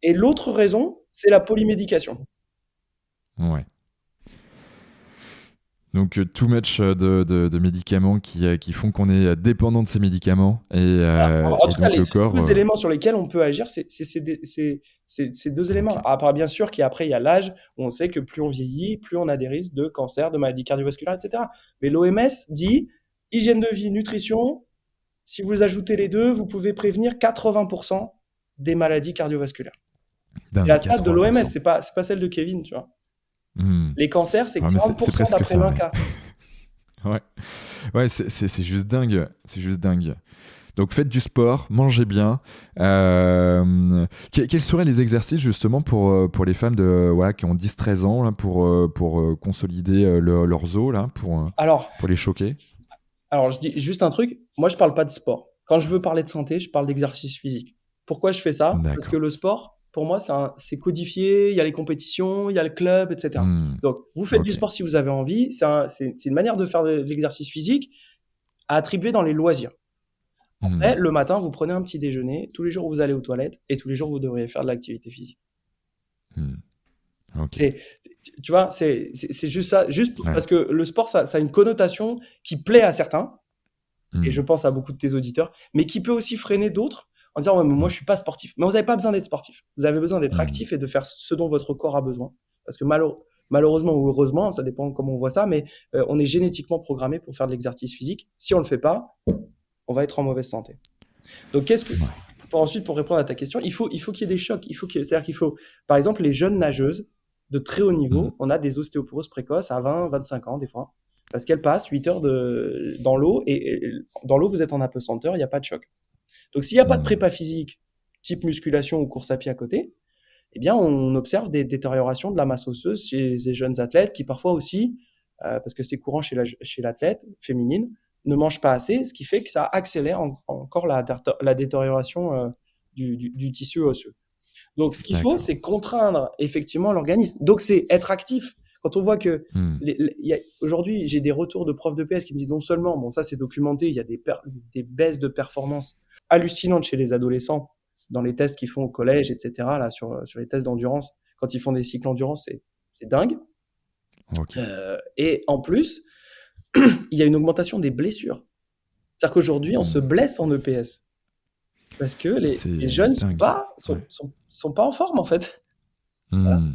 Et l'autre raison, c'est la polymédication. ouais. Donc, too much de médicaments qui font qu'on est dépendant de ces médicaments. En Et tout cas, donc, les le corps. deux éléments sur lesquels on peut agir, c'est ces deux Ok. éléments. Après, bien sûr qu'après, il y a l'âge, où on sait que plus on vieillit, plus on a des risques de cancer, de maladies cardiovasculaires, etc. Mais l'OMS dit, hygiène de vie, nutrition, si vous ajoutez les deux, vous pouvez prévenir 80% des maladies cardiovasculaires. C'est Dingue, la stat de l'OMS, 80%. c'est pas celle de Kevin, tu vois. Hmm. Les cancers, c'est Ouais, mais c'est 40% presque d'après ça, ouais. l'INCa. Ouais, ouais, c'est juste dingue. C'est juste dingue. Donc faites du sport, mangez bien. Quels seraient les exercices justement pour les femmes voilà, qui ont 10-13 ans là, pour consolider leurs os là, Alors, pour les choquer? Alors, je dis juste un truc. Moi, je parle pas de sport. Quand je veux parler de santé, je parle d'exercice physique. Pourquoi je fais ça? Parce que D'accord. le sport, pour moi, c'est codifié. Il y a les compétitions, il y a le club, etc. Hmm. Donc, vous faites du Ok. sport si vous avez envie. C'est une manière de faire de l'exercice physique à attribuer dans les loisirs. Hmm. Après, le matin, vous prenez un petit déjeuner. Tous les jours, vous allez aux toilettes et tous les jours, vous devriez faire de l'activité physique. Hmm. Ok. C'est, tu vois, c'est juste ça. Juste Ouais. parce que le sport, ça a une connotation qui plaît à certains. Et je Hmm. pense à beaucoup de tes auditeurs, mais qui peut aussi freiner d'autres en disant ouais, mais moi Hmm. je suis pas sportif. Mais vous n'avez pas besoin d'être sportif. Vous avez besoin d'être Hmm. actif et de faire ce dont votre corps a besoin. Parce que malheureusement ou heureusement, ça dépend comment on voit ça, mais on est génétiquement programmé pour faire de l'exercice physique. Si on le fait pas, on va être en mauvaise santé. Donc Ouais. pour répondre à ta question, il faut qu'il y ait des chocs. C'est-à-dire qu'il faut, par exemple, les jeunes nageuses de très haut Hmm. niveau, on a des ostéoporoses précoces à 20, 25 ans des fois, parce qu'elles passent 8 heures dans l'eau, et dans l'eau, vous êtes en apesanteur, il n'y a pas de choc. Donc s'il n'y a pas de Hmm. prépa physique, type musculation ou course à pied à côté, eh bien, on observe des détériorations de la masse osseuse chez les jeunes athlètes qui parfois aussi, parce que c'est courant chez l'athlète féminine, ne mangent pas assez, ce qui fait que ça accélère encore la détérioration du tissu osseux. Donc, ce qu'il faut, D'accord. c'est contraindre effectivement l'organisme. Donc, c'est être actif. Quand on voit que Hmm. aujourd'hui, j'ai des retours de profs de PS qui me disent non seulement, bon, ça c'est documenté, il y a des baisses de performance hallucinantes chez les adolescents dans les tests qu'ils font au collège, etc., là, sur les tests d'endurance, quand ils font des cycles endurance, c'est dingue. Ok. Et en plus, il y a une augmentation des blessures. C'est-à-dire qu'aujourd'hui, on se Hmm. blesse en EPS parce que les C'est jeunes dingue. Ouais. sont pas en forme en fait. Hmm.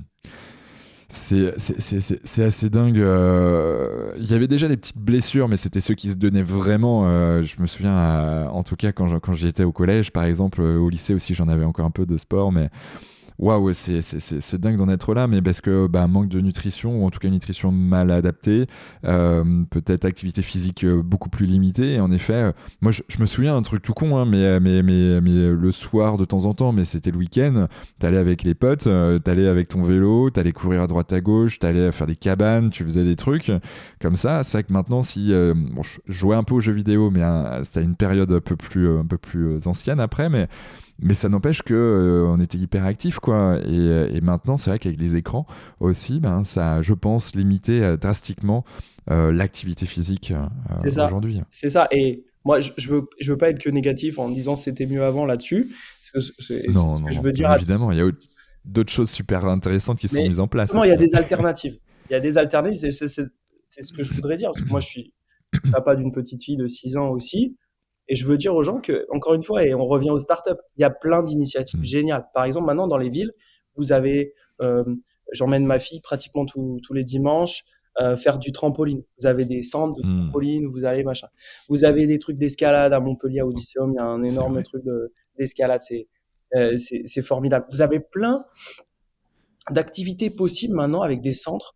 C'est assez dingue. Il y avait déjà des petites blessures, mais c'était ceux qui se donnaient vraiment. Je me souviens, en tout cas, quand j'y étais au collège, par exemple, au lycée aussi, j'en avais encore un peu de sport, mais waouh, c'est dingue d'en être là, mais parce que manque de nutrition, ou en tout cas une nutrition mal adaptée, peut-être activité physique beaucoup plus limitée. Et en effet, moi je me souviens un truc tout con, hein, mais le soir de temps en temps, mais c'était le week-end, t'allais avec les potes, t'allais avec ton vélo, t'allais courir à droite à gauche, t'allais faire des cabanes, tu faisais des trucs comme ça. C'est vrai que maintenant, si bon, je jouais un peu aux jeux vidéo, mais c'était une période un peu plus ancienne après, mais ça n'empêche que on était hyper actifs, quoi. Et maintenant, c'est vrai qu'avec les écrans aussi, ça, je pense, limiter drastiquement l'activité physique C'est ça. aujourd'hui. C'est ça. Et moi, je veux pas être que négatif en disant c'était mieux avant là-dessus. Non, Ce non, que je non, veux bien dire. évidemment, il y a d'autres choses super intéressantes qui sont Mais mises en place justement, il y a aussi, hein. des alternatives. Il y a des alternatives. C'est ce que je voudrais dire. Parce que moi, je suis papa d'une petite fille de 6 ans aussi. Et je veux dire aux gens que, encore une fois, et on revient aux startups, il y a plein d'initiatives Mm. géniales. Par exemple, maintenant, dans les villes, vous avez, j'emmène ma fille pratiquement tous les dimanches faire du trampoline. Vous avez des centres de Mm. trampoline, vous allez machin. Vous avez des trucs d'escalade à Montpellier, à Odysseum, il y a un C'est énorme vrai. truc d'escalade. C'est formidable. Vous avez plein d'activités possibles maintenant avec des centres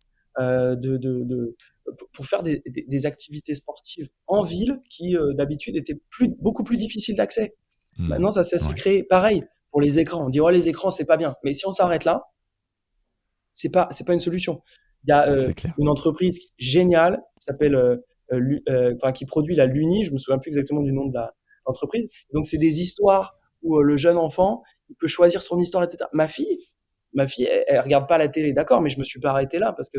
pour faire des activités sportives en ville qui d'habitude étaient beaucoup plus difficiles d'accès. Mm. Maintenant, ça s'est Ouais. créé pareil. pour les écrans. On dit, oh, les écrans, c'est pas bien. Mais si on s'arrête là, c'est pas une solution. Il y a C'est clair. une entreprise géniale qui s'appelle, qui produit la Luni. Je me souviens plus exactement du nom de l'entreprise. Donc, c'est des histoires où le jeune enfant, il peut choisir son histoire, etc. Ma fille, elle regarde pas la télé, d'accord, mais je me suis pas arrêté là parce que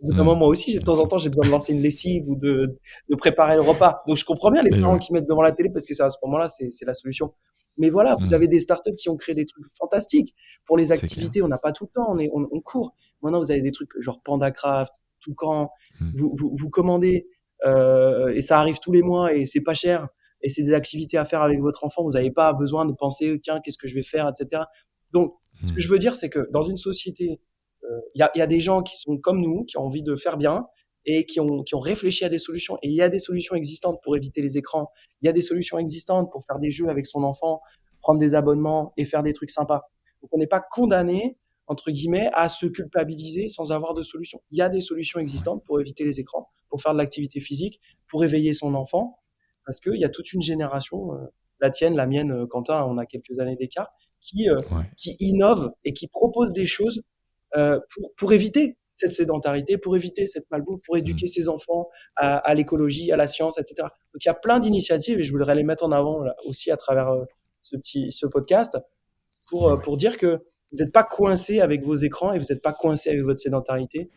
au bout d'un moment, moi aussi, de temps en temps, j'ai besoin de lancer une lessive ou de préparer le repas. Donc, je comprends bien les Et parents ouais. qui mettent devant la télé parce que à ce moment-là, c'est la solution. Mais voilà, vous avez des startups qui ont créé des trucs fantastiques. Pour les C'est clair. activités, on n'a pas tout le temps, on court. Maintenant, vous avez des trucs genre PandaCraft, Toucan. Vous commandez et ça arrive tous les mois et c'est pas cher. Et c'est des activités à faire avec votre enfant. Vous n'avez pas besoin de penser, tiens, qu'est-ce que je vais faire, etc. Donc, ce que je veux dire, c'est que dans une société, il y a des gens qui sont comme nous, qui ont envie de faire bien et qui ont réfléchi à des solutions. Et il y a des solutions existantes pour éviter les écrans. Il y a des solutions existantes pour faire des jeux avec son enfant, prendre des abonnements et faire des trucs sympas. Donc, on n'est pas condamné, entre guillemets, à se culpabiliser sans avoir de solution. Il y a des solutions existantes pour éviter les écrans, pour faire de l'activité physique, pour éveiller son enfant, parce qu'il y a toute une génération, la tienne, la mienne, Quentin, on a quelques années d'écart, qui innove et qui propose des choses pour éviter cette sédentarité, pour éviter cette malbouffe, pour éduquer ses enfants à l'écologie, à la science, etc. Donc il y a plein d'initiatives et je voudrais les mettre en avant là, aussi à travers ce podcast pour dire que vous n'êtes pas coincé avec vos écrans et vous n'êtes pas coincé avec votre sédentarité.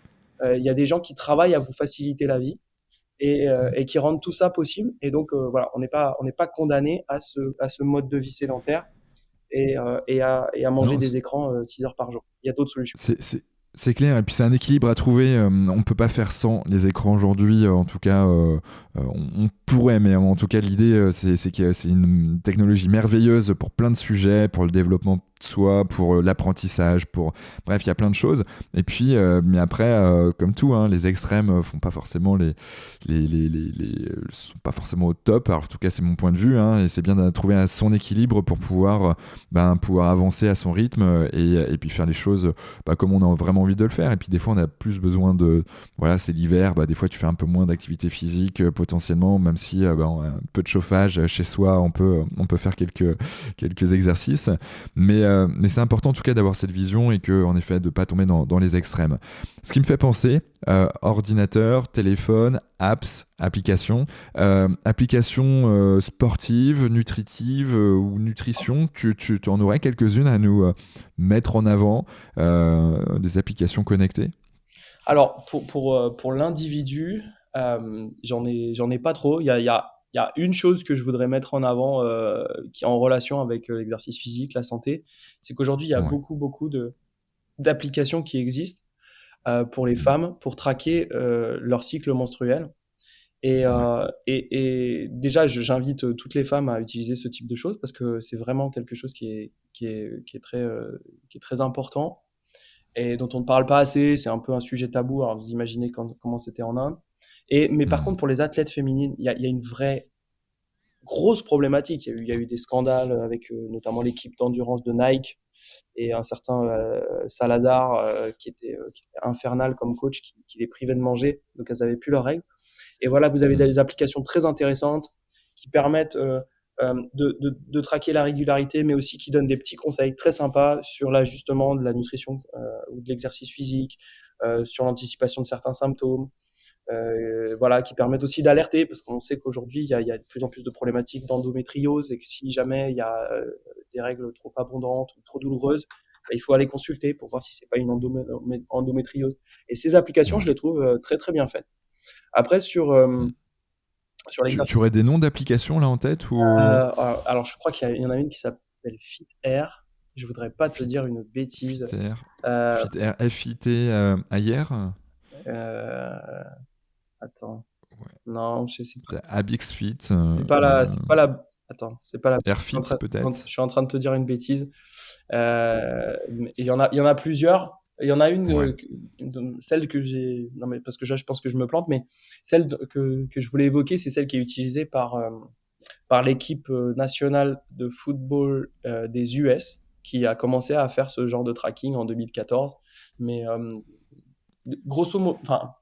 Il y a des gens qui travaillent à vous faciliter la vie et qui rendent tout ça possible. Et donc voilà, on n'est pas condamné à ce mode de vie sédentaire et à manger Non, des écrans 6 heures par jour. Il y a d'autres solutions. c'est clair, et puis c'est un équilibre à trouver. On peut pas faire sans les écrans aujourd'hui. En tout cas, on pourrait, mais en tout cas, l'idée, c'est que c'est une technologie merveilleuse pour plein de sujets, pour le développement de soi, pour l'apprentissage, bref, il y a plein de choses. Et puis, mais après, comme tout, hein, les extrêmes font pas forcément sont pas forcément au top. Alors, en tout cas, c'est mon point de vue, hein, et c'est bien de trouver son équilibre pour pouvoir avancer à son rythme et puis faire les choses comme on a vraiment envie de le faire. Et puis des fois on a plus besoin voilà, c'est l'hiver, des fois tu fais un peu moins d'activité physique potentiellement, même si on a un peu de chauffage chez soi, on peut faire quelques exercices, mais c'est important en tout cas d'avoir cette vision et que en effet de pas tomber dans les extrêmes. Ce qui me fait penser, ordinateur, téléphone, apps, applications sportives, nutritives ou nutrition, tu en aurais quelques-unes à nous mettre en avant, des applications connectées? Alors, pour l'individu, j'en ai pas trop. Il y a une chose que je voudrais mettre en avant qui est en relation avec l'exercice physique, la santé, c'est qu'aujourd'hui, il y a Ouais. beaucoup d'applications qui existent pour les femmes pour traquer leur cycle menstruel. Et déjà, j'invite toutes les femmes à utiliser ce type de choses parce que c'est vraiment quelque chose qui est très important et dont on ne parle pas assez. C'est un peu un sujet tabou. Alors, vous imaginez comment c'était en Inde. Mais par contre, pour les athlètes féminines, il y a une vraie grosse problématique. Il y a eu des scandales avec notamment l'équipe d'endurance de Nike et un certain Salazar qui était infernal comme coach qui les privait de manger. Donc, elles n'avaient plus leurs règles. Et voilà, vous avez des applications très intéressantes qui permettent de traquer la régularité, mais aussi qui donnent des petits conseils très sympas sur l'ajustement de la nutrition ou de l'exercice physique, sur l'anticipation de certains symptômes, voilà, qui permettent aussi d'alerter, parce qu'on sait qu'aujourd'hui, il y a de plus en plus de problématiques d'endométriose et que si jamais il y a des règles trop abondantes ou trop douloureuses, il faut aller consulter pour voir si c'est pas une endométriose. Et ces applications, je les trouve très très bien faites. Après, sur l'exercice. Tu aurais des noms d'applications là en tête ou... Alors, je crois qu'il y en a une qui s'appelle Fit Air. Je voudrais pas te dire une bêtise. Fit Air, F-I-T ailleurs. Attends. Ouais. Non, je sais pas. Abix Fit. C'est pas la. Attends, c'est pas la. Airfit peut-être. Je suis en train de te dire une bêtise. Il y en a plusieurs. Il y en a une, celle que j'ai. Non, mais parce que je pense que je me plante, mais celle que je voulais évoquer, c'est celle qui est utilisée par l'équipe nationale de football des US, qui a commencé à faire ce genre de tracking en 2014. Mais grosso modo, enfin,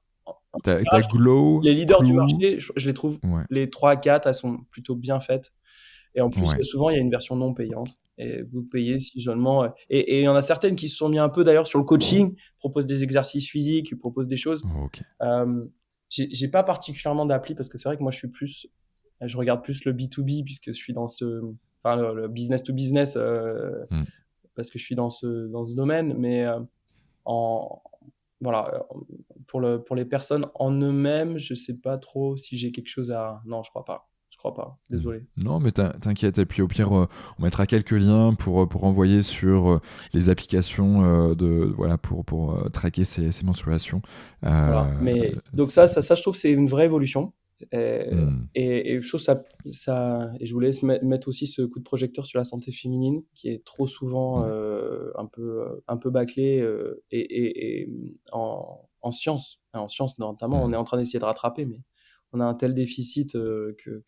T'as Glow. les leaders du Clue. marché, je les trouve, les 3 à 4, elles sont plutôt bien faites. Et en plus, souvent, il y a une version non payante. Et vous payez si seulement. Et il y en a certaines qui se sont mis un peu d'ailleurs sur le coaching, proposent des exercices physiques, proposent des choses. Ok. J'ai pas particulièrement d'appli parce que c'est vrai que moi je regarde plus le B2B puisque je suis enfin le business to business Hmm. parce que je suis dans ce domaine, mais en voilà, pour les personnes en eux-mêmes, je sais pas trop si j'ai quelque chose à. Non, je crois pas. Désolé. Non, mais t'inquiète. Et puis au pire, on mettra quelques liens pour envoyer sur les applications voilà, pour traquer ces menstruations. Voilà. Euh, Mais donc c'est- je trouve, c'est une vraie évolution. Hmm. Et je trouve et je voulais mettre aussi ce coup de projecteur sur la santé féminine, qui est trop souvent Ouais. un peu bâclée et en sciences. En sciences, notamment, on est Hmm. en train d'essayer de rattraper, mais on a un tel déficit que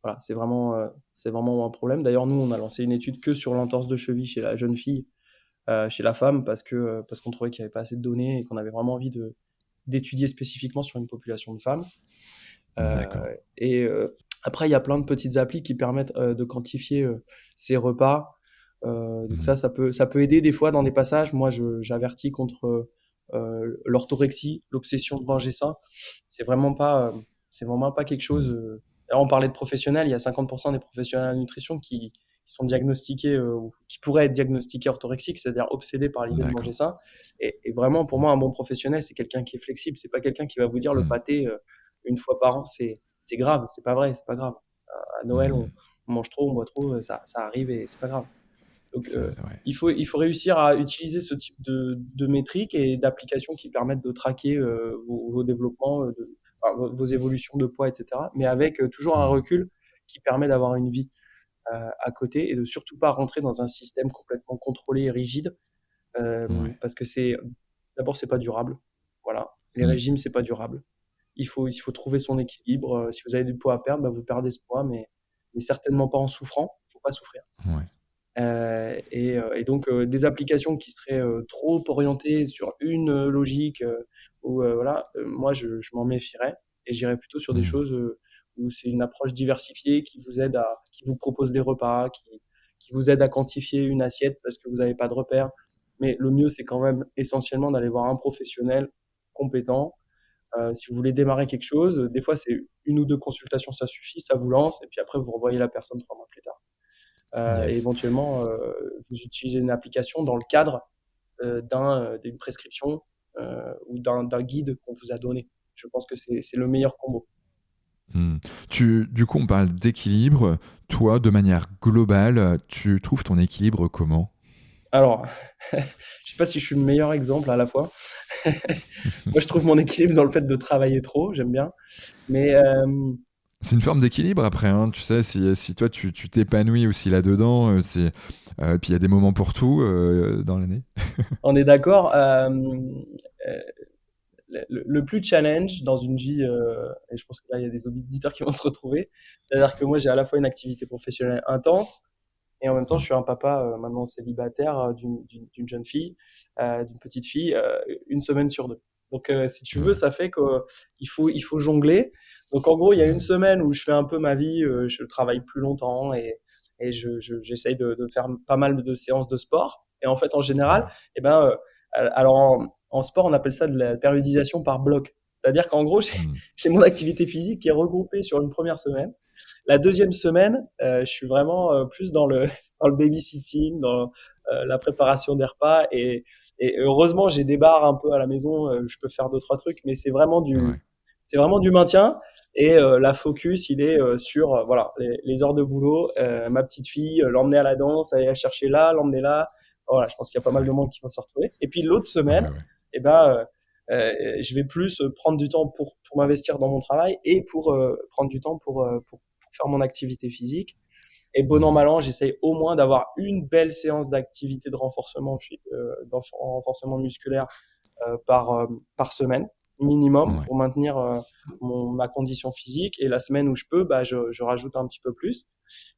voilà, c'est vraiment un problème. D'ailleurs, nous, on a lancé une étude que sur l'entorse de cheville chez la jeune fille, chez la femme, parce qu'on trouvait qu'il n'y avait pas assez de données et qu'on avait vraiment envie d'étudier spécifiquement sur une population de femmes. D'accord. Et après, il y a plein de petites applis qui permettent de quantifier ses repas. Donc Hmm. ça peut aider des fois dans des passages. Moi, j'avertis contre l'orthorexie, l'obsession de manger sain. C'est vraiment pas, c'est vraiment pas quelque chose. Hmm. Là, on parlait de professionnels. Il y a 50% des professionnels de nutrition qui sont diagnostiqués, ou qui pourraient être diagnostiqués orthorexiques, c'est-à-dire obsédés par l'idée de manger D'accord. sain. Et vraiment, pour moi, un bon professionnel, c'est quelqu'un qui est flexible. C'est pas quelqu'un qui va vous dire le Hmm. pâté une fois par an, c'est grave. C'est pas vrai, c'est pas grave. À Noël, Hmm. on mange trop, on boit trop, ça arrive et c'est pas grave. Donc, Ouais. il faut réussir à utiliser ce type de métriques et d'applications qui permettent de traquer vos développements, enfin, vos évolutions de poids, etc. Mais avec toujours un Hmm. recul qui permet d'avoir une vie à côté et de surtout pas rentrer dans un système complètement contrôlé et rigide, Ouais. parce que d'abord, c'est pas durable. Voilà. Les Hmm. régimes, c'est pas durable. Il faut trouver son équilibre. Si vous avez du poids à perdre, bah, vous perdez ce poids, mais certainement pas en souffrant. Il faut pas souffrir. Ouais. Et donc, des applications qui seraient trop orientées sur une logique, ou voilà, moi, je m'en méfierais et j'irais plutôt sur des Hmm. choses où c'est une approche diversifiée qui vous propose des repas, qui vous aide à quantifier une assiette parce que vous n'avez pas de repères. Mais le mieux, c'est quand même essentiellement d'aller voir un professionnel compétent. Si vous voulez démarrer quelque chose, des fois, c'est une ou deux consultations, ça suffit, ça vous lance, et puis après, vous revoyez la personne 3 mois plus tard. Et Yes. éventuellement, vous utilisez une application dans le cadre d'une prescription ou d'un guide qu'on vous a donné. Je pense que c'est le meilleur combo. Hmm. Du coup, on parle d'équilibre. Toi, de manière globale, tu trouves ton équilibre comment? Alors, je sais pas si je suis le meilleur exemple à la fois. Moi, je trouve mon équilibre dans le fait de travailler trop, j'aime bien. Mais C'est une forme d'équilibre après, hein, tu sais, si toi tu t'épanouis aussi là-dedans, puis il y a des moments pour tout dans l'année. on est d'accord. Euh, le plus challenge dans une vie, et je pense que là, il y a des auditeurs qui vont se retrouver, c'est-à-dire que moi, j'ai à la fois une activité professionnelle intense, et en même temps, je Hmm. suis un papa maintenant célibataire d'une jeune fille, d'une petite fille, une semaine sur deux. Donc, si tu veux, Ouais. ça fait qu'il faut jongler. Donc, en gros, il y a une Hmm. semaine où je fais un peu ma vie, je travaille plus longtemps et j'essaye de faire pas mal de séances de sport. Et en fait, en général, Ouais. eh ben, alors en sport, on appelle ça de la périodisation par bloc. C'est-à-dire qu'en gros, Hmm. j'ai mon activité physique qui est regroupée sur une première semaine. La deuxième semaine, je suis vraiment plus dans le babysitting, dans la préparation des repas. Et heureusement, j'ai des bars un peu à la maison, je peux faire deux, trois trucs, mais Ouais. c'est vraiment du maintien. Et la focus, il est sur voilà, les heures de boulot, ma petite fille, l'emmener à la danse, aller la chercher là, l'emmener là. Voilà, je pense qu'il y a pas mal de Ouais. monde qui va se retrouver. Et puis l'autre Ouais. semaine, Ouais. eh ben, je vais plus prendre du temps pour m'investir dans mon travail et pour prendre du temps pour faire mon activité physique. Et bon an, Hmm. mal an, j'essaye au moins d'avoir une belle séance d'activité de renforcement musculaire par semaine, minimum, Ouais. pour maintenir ma condition physique. Et la semaine où je peux, bah, je rajoute un petit peu plus.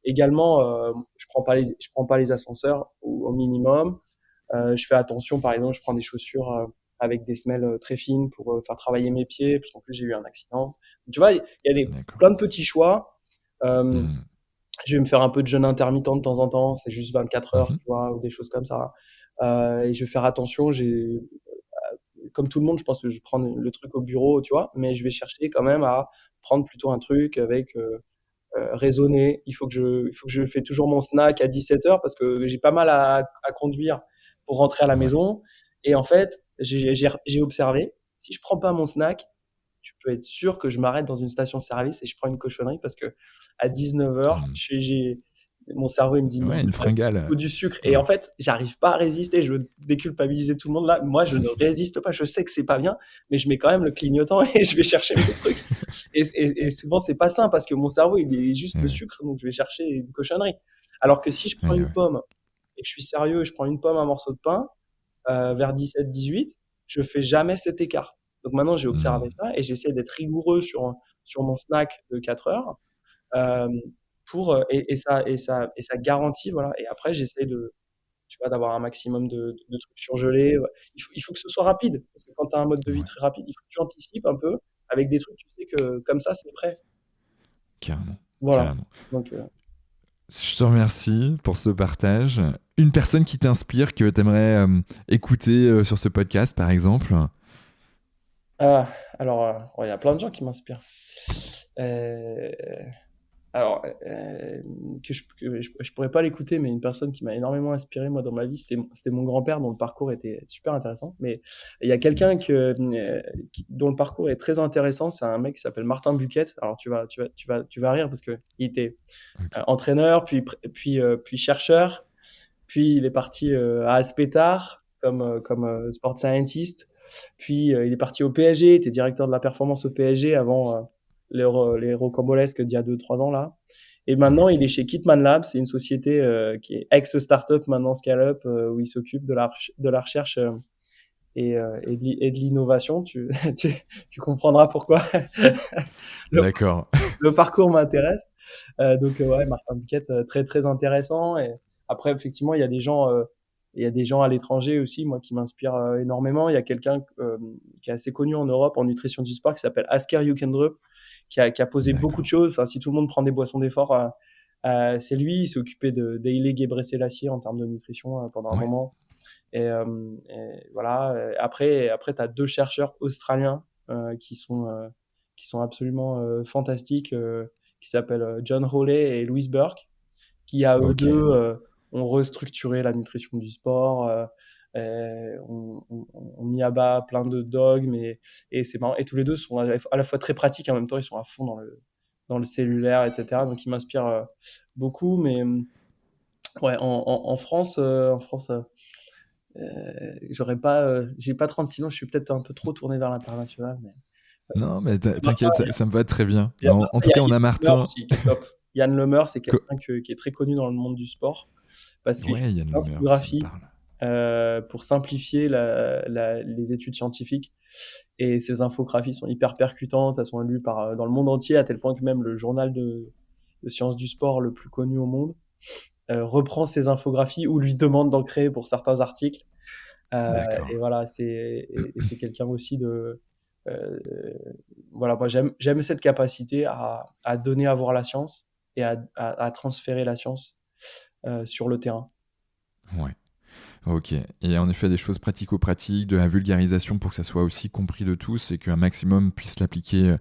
Également, je prends pas les ascenseurs au minimum. Je fais attention, par exemple, je prends des chaussures avec des semelles très fines pour faire travailler mes pieds, parce qu'en plus j'ai eu un accident. Tu vois, il y a D'accord. plein de petits choix. Euh, Hmm. Je vais me faire un peu de jeûne intermittent de temps en temps, c'est juste 24 heures, Mhm. tu vois, ou des choses comme ça. Et je vais faire attention. Comme tout le monde, je pense que je prends le truc au bureau, tu vois, mais je vais chercher quand même à prendre plutôt un truc avec raisonné. Il faut que je fais toujours mon snack à 17 heures parce que j'ai pas mal à conduire pour rentrer à la Ouais. maison. Et en fait, j'ai observé, si je prends pas mon snack, tu peux être sûr que je m'arrête dans une station-service et je prends une cochonnerie parce que à 19 heures, Hmm. mon cerveau il me dit non, Ouais, une il fringale. faut du sucre. Et Ouais. en fait, j'arrive pas à résister. Je veux déculpabiliser tout le monde là. Moi, je ne résiste pas. Je sais que c'est pas bien, mais je mets quand même le clignotant et je vais chercher mon truc. Et souvent, c'est pas sain parce que mon cerveau, il est juste le Ouais. sucre, donc je vais chercher une cochonnerie. Alors que si je prends Ouais, une ouais. pomme et que je suis sérieux, je prends une pomme, un morceau de pain, vers 17-18, je fais jamais cet écart. Donc maintenant, j'ai observé Hmm. ça et j'essaie d'être rigoureux sur mon snack de 4 heures euh, et ça garantit, voilà. Et après, j'essaie tu vois, d'avoir un maximum de trucs surgelés. Ouais. Il faut que ce soit rapide parce que quand tu as un mode de vie Ouais, très rapide, il faut que tu anticipes un peu avec des trucs, tu sais que comme ça, c'est prêt. carrément. Voilà. Carrément. Donc, Je te remercie pour ce partage. Une personne qui t'inspire, que tu aimerais écouter sur ce podcast, par exemple. ah, alors, ouais, il y a plein de gens qui m'inspirent. Euh, Alors, que je pourrais pas l'écouter, mais une personne qui m'a énormément inspiré, moi, dans ma vie, c'était mon grand-père, dont le parcours était super intéressant. Mais il y a quelqu'un dont le parcours est très intéressant, c'est un mec qui s'appelle Martin Buquette. Alors, tu vas rire parce que il était Ok. entraîneur, puis chercheur, puis il est parti à Aspetar comme sport scientist, puis il est parti au PSG, il était directeur de la performance au PSG avant les rocambolesques d'il y a 2-3 ans là. Et maintenant, il Ok. est chez Kitman Labs, c'est une société qui est ex-startup, maintenant scale-up, où il s'occupe de la recherche et de l'innovation. Tu comprendras pourquoi le, D'accord. le parcours m'intéresse. Donc, ouais, Martin Buquette, très, très intéressant. Et après, effectivement, il y a des gens à l'étranger aussi, moi, qui m'inspirent énormément. Il y a quelqu'un qui est assez connu en Europe en nutrition du sport qui s'appelle Asker Jukendrup, qui a posé beaucoup de D'accord. choses. Enfin, si tout le monde prend des boissons d'effort, c'est lui. Il s'est occupé d'Haile Gebrselassie en termes de nutrition pendant un Ouais. moment. Et voilà. Après, tu as deux chercheurs australiens qui sont absolument fantastiques, qui s'appellent John Hawley et Louise Burke, qui à eux Ok. deux ont restructuré la nutrition du sport, ont mis à bas plein de dogmes et c'est marrant. Et tous les deux sont à la fois très pratiques et en même temps ils sont à fond dans le cellulaire, etc. Donc ils m'inspirent beaucoup. Mais ouais, j'ai pas 36 ans, je suis peut-être un peu trop tourné vers l'international, mais Non, mais bah, t'inquiète, ça me va très bien. il y a, En il tout y a cas, on Yann a Lemeur Martin. aussi qui est top. Yann Lemeur, c'est Co- quelqu'un qui est très connu dans le monde du sport parce qu'il fait Ouais, Yann une Lemer, ça me infographie parle. pour simplifier les études scientifiques. Et ces infographies sont hyper percutantes, elles sont lues dans le monde entier, à tel point que même le journal de sciences du sport le plus connu au monde reprend ces infographies ou lui demande d'en créer pour certains articles. Et D'accord. voilà, c'est quelqu'un aussi de. euh, voilà, moi j'aime cette capacité à donner à voir la science et à transférer la science sur le terrain. Ouais. Ok. Et en effet, des choses pratico-pratiques, de la vulgarisation pour que ça soit aussi compris de tous et qu'un maximum puisse l'appliquer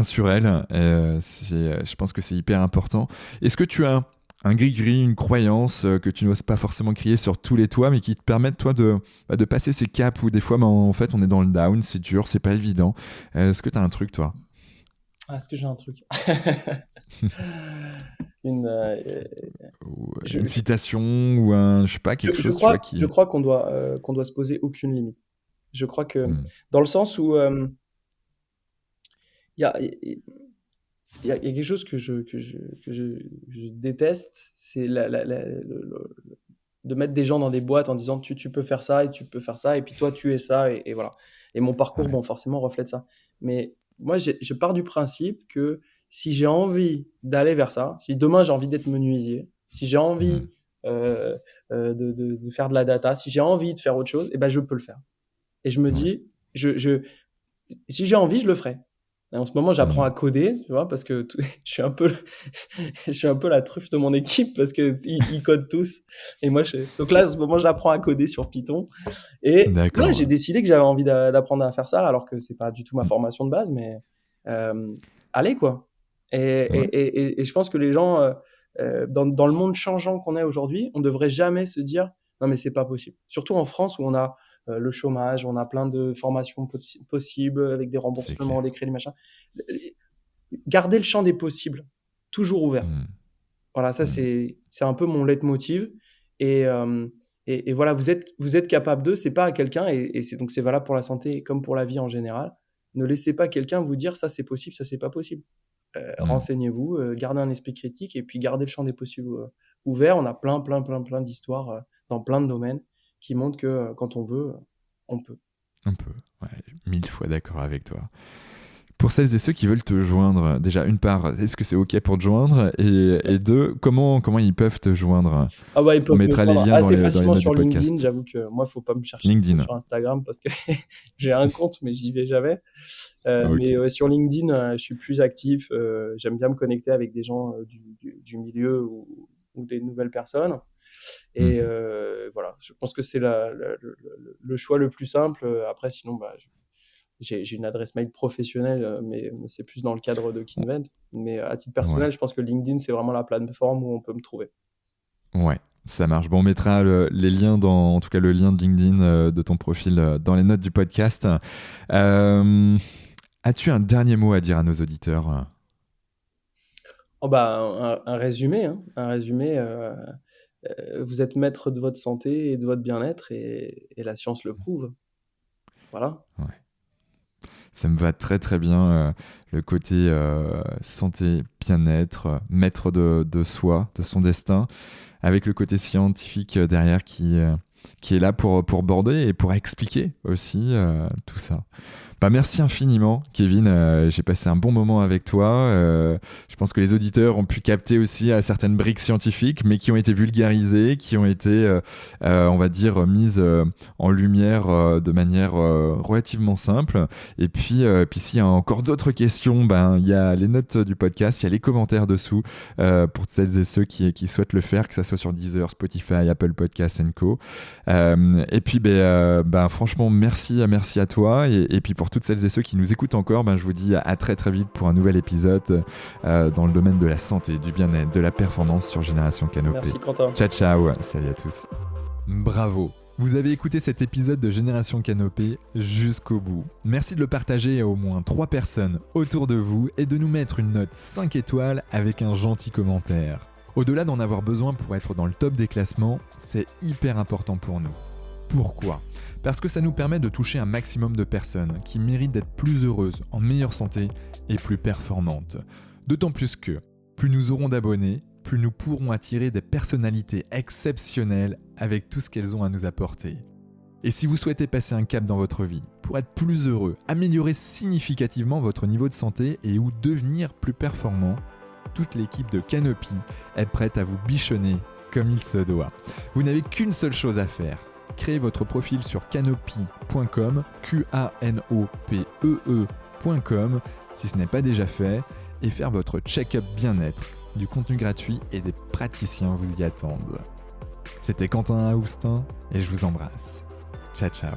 sur elle. Je pense que c'est hyper important. Est-ce que tu as un gris-gris, une croyance que tu n'oses pas forcément crier sur tous les toits, mais qui te permettent, toi, de passer ces caps où des fois, en fait, on est dans le down, c'est dur, c'est pas évident. Est-ce que tu as un truc, toi? Ah, est-ce que j'ai un truc Une, Ou je, une je, citation ou un, je sais pas, je, quelque je chose, tu vois, crois, je qui... crois qu'on doit se poser aucune limite. Je crois que, Hmm. dans le sens où il y a, il y a quelque chose que je déteste, c'est de mettre des gens dans des boîtes en disant tu peux faire ça et tu peux faire ça, et puis toi tu es ça, et voilà. Et mon parcours, Ouais. bon, forcément, reflète ça. Mais moi, je pars du principe que si j'ai envie d'aller vers ça, si demain j'ai envie d'être menuisier, si j'ai Hmm. envie de faire de la data, si j'ai envie de faire autre chose, et ben je peux le faire. Et je me Ouais. dis, si j'ai envie, je le ferai. Et en ce moment, j'apprends à coder, tu vois, parce que je suis un peu la truffe de mon équipe parce que ils codent tous. Et moi, donc là, en ce moment, j'apprends à coder sur Python. Et là, D'accord. j'ai décidé que j'avais envie d'apprendre à faire ça, alors que c'est pas du tout ma formation de base, mais allez, quoi. Ouais, Et je pense que les gens, dans le monde changeant qu'on est aujourd'hui, on devrait jamais se dire non, mais c'est pas possible. Surtout en France où on a le chômage, on a plein de formations possibles avec des c'est remboursements, clair. des crédits, machin. Garder le champ des possibles, toujours ouvert. Mmh. Voilà, ça, Mmh. c'est un peu mon leitmotiv. Et, voilà, vous êtes capable de, c'est pas à quelqu'un, et c'est valable pour la santé comme pour la vie en général. Ne laissez pas quelqu'un vous dire ça c'est possible, ça c'est pas possible. Mmh. Renseignez-vous, gardez un esprit critique et puis gardez le champ des possibles ouvert. On a plein d'histoires dans plein de domaines qui montrent que quand on veut, on peut. Un peu. Ouais, 1000 fois d'accord avec toi. Pour celles et ceux qui veulent te joindre, déjà, une part, est-ce que c'est OK pour te joindre? Et deux, comment ils peuvent te joindre? Ah bah, ils On peuvent me mettra les joindre liens assez dans les facilement notes du sur LinkedIn. podcast. J'avoue que moi, faut pas me chercher trop LinkedIn. sur Instagram parce que j'ai un compte, mais j'y vais jamais. OK. Mais sur LinkedIn, je suis plus actif. J'aime bien me connecter avec des gens du milieu ou des nouvelles personnes. Et Mmh. voilà, je pense que c'est le choix le plus simple. Après, sinon, bah, j'ai une adresse mail professionnelle, mais c'est plus dans le cadre de Kinvent. Mais à titre Ouais. personnel, je pense que LinkedIn, c'est vraiment la plateforme où on peut me trouver. Ouais, ça marche. Bon, on mettra les liens en tout cas le lien de LinkedIn de ton profil dans les notes du podcast. Euh, As-tu un dernier mot à dire à nos auditeurs? Oh bah, un résumé, hein, un résumé. Vous êtes maître de votre santé et de votre bien-être, et la science le prouve. Voilà. Ouais. Ça me va très très bien, le côté santé, bien-être, maître de soi, de son destin, avec le côté scientifique derrière qui est là pour border et pour expliquer aussi tout ça. Bah, merci infiniment, Kevin. J'ai passé un bon moment avec toi. Je pense que les auditeurs ont pu capter aussi certaines briques scientifiques, mais qui ont été vulgarisées, qui ont été, on va dire, mises en lumière de manière relativement simple. Et puis s'il y a encore d'autres questions, ben, il y a les notes du podcast, il y a les commentaires dessous pour celles et ceux qui souhaitent le faire, que ce soit sur Deezer, Spotify, Apple Podcasts & Co. Et puis, franchement, merci à toi. Et puis, pour toutes celles et ceux qui nous écoutent encore, je vous dis à très très vite pour un nouvel épisode dans le domaine de la santé, du bien-être, de la performance sur Génération Canopée. Merci, Quentin. Ciao, ciao. Salut à tous. Bravo. Vous avez écouté cet épisode de Génération Canopée jusqu'au bout. Merci de le partager à au moins 3 personnes autour de vous et de nous mettre une note 5 étoiles avec un gentil commentaire. Au-delà d'en avoir besoin pour être dans le top des classements, c'est hyper important pour nous. Pourquoi ? Parce que ça nous permet de toucher un maximum de personnes qui méritent d'être plus heureuses, en meilleure santé et plus performantes. D'autant plus que, plus nous aurons d'abonnés, plus nous pourrons attirer des personnalités exceptionnelles avec tout ce qu'elles ont à nous apporter. Et si vous souhaitez passer un cap dans votre vie, pour être plus heureux, améliorer significativement votre niveau de santé et ou devenir plus performant, toute l'équipe de Canopy est prête à vous bichonner comme il se doit. Vous n'avez qu'une seule chose à faire. Créez votre profil sur canopee.com, Qanopee.com, si ce n'est pas déjà fait, et faire votre check-up bien-être. Du contenu gratuit et des praticiens vous y attendent. C'était Quentin Aoustin et je vous embrasse. Ciao ciao.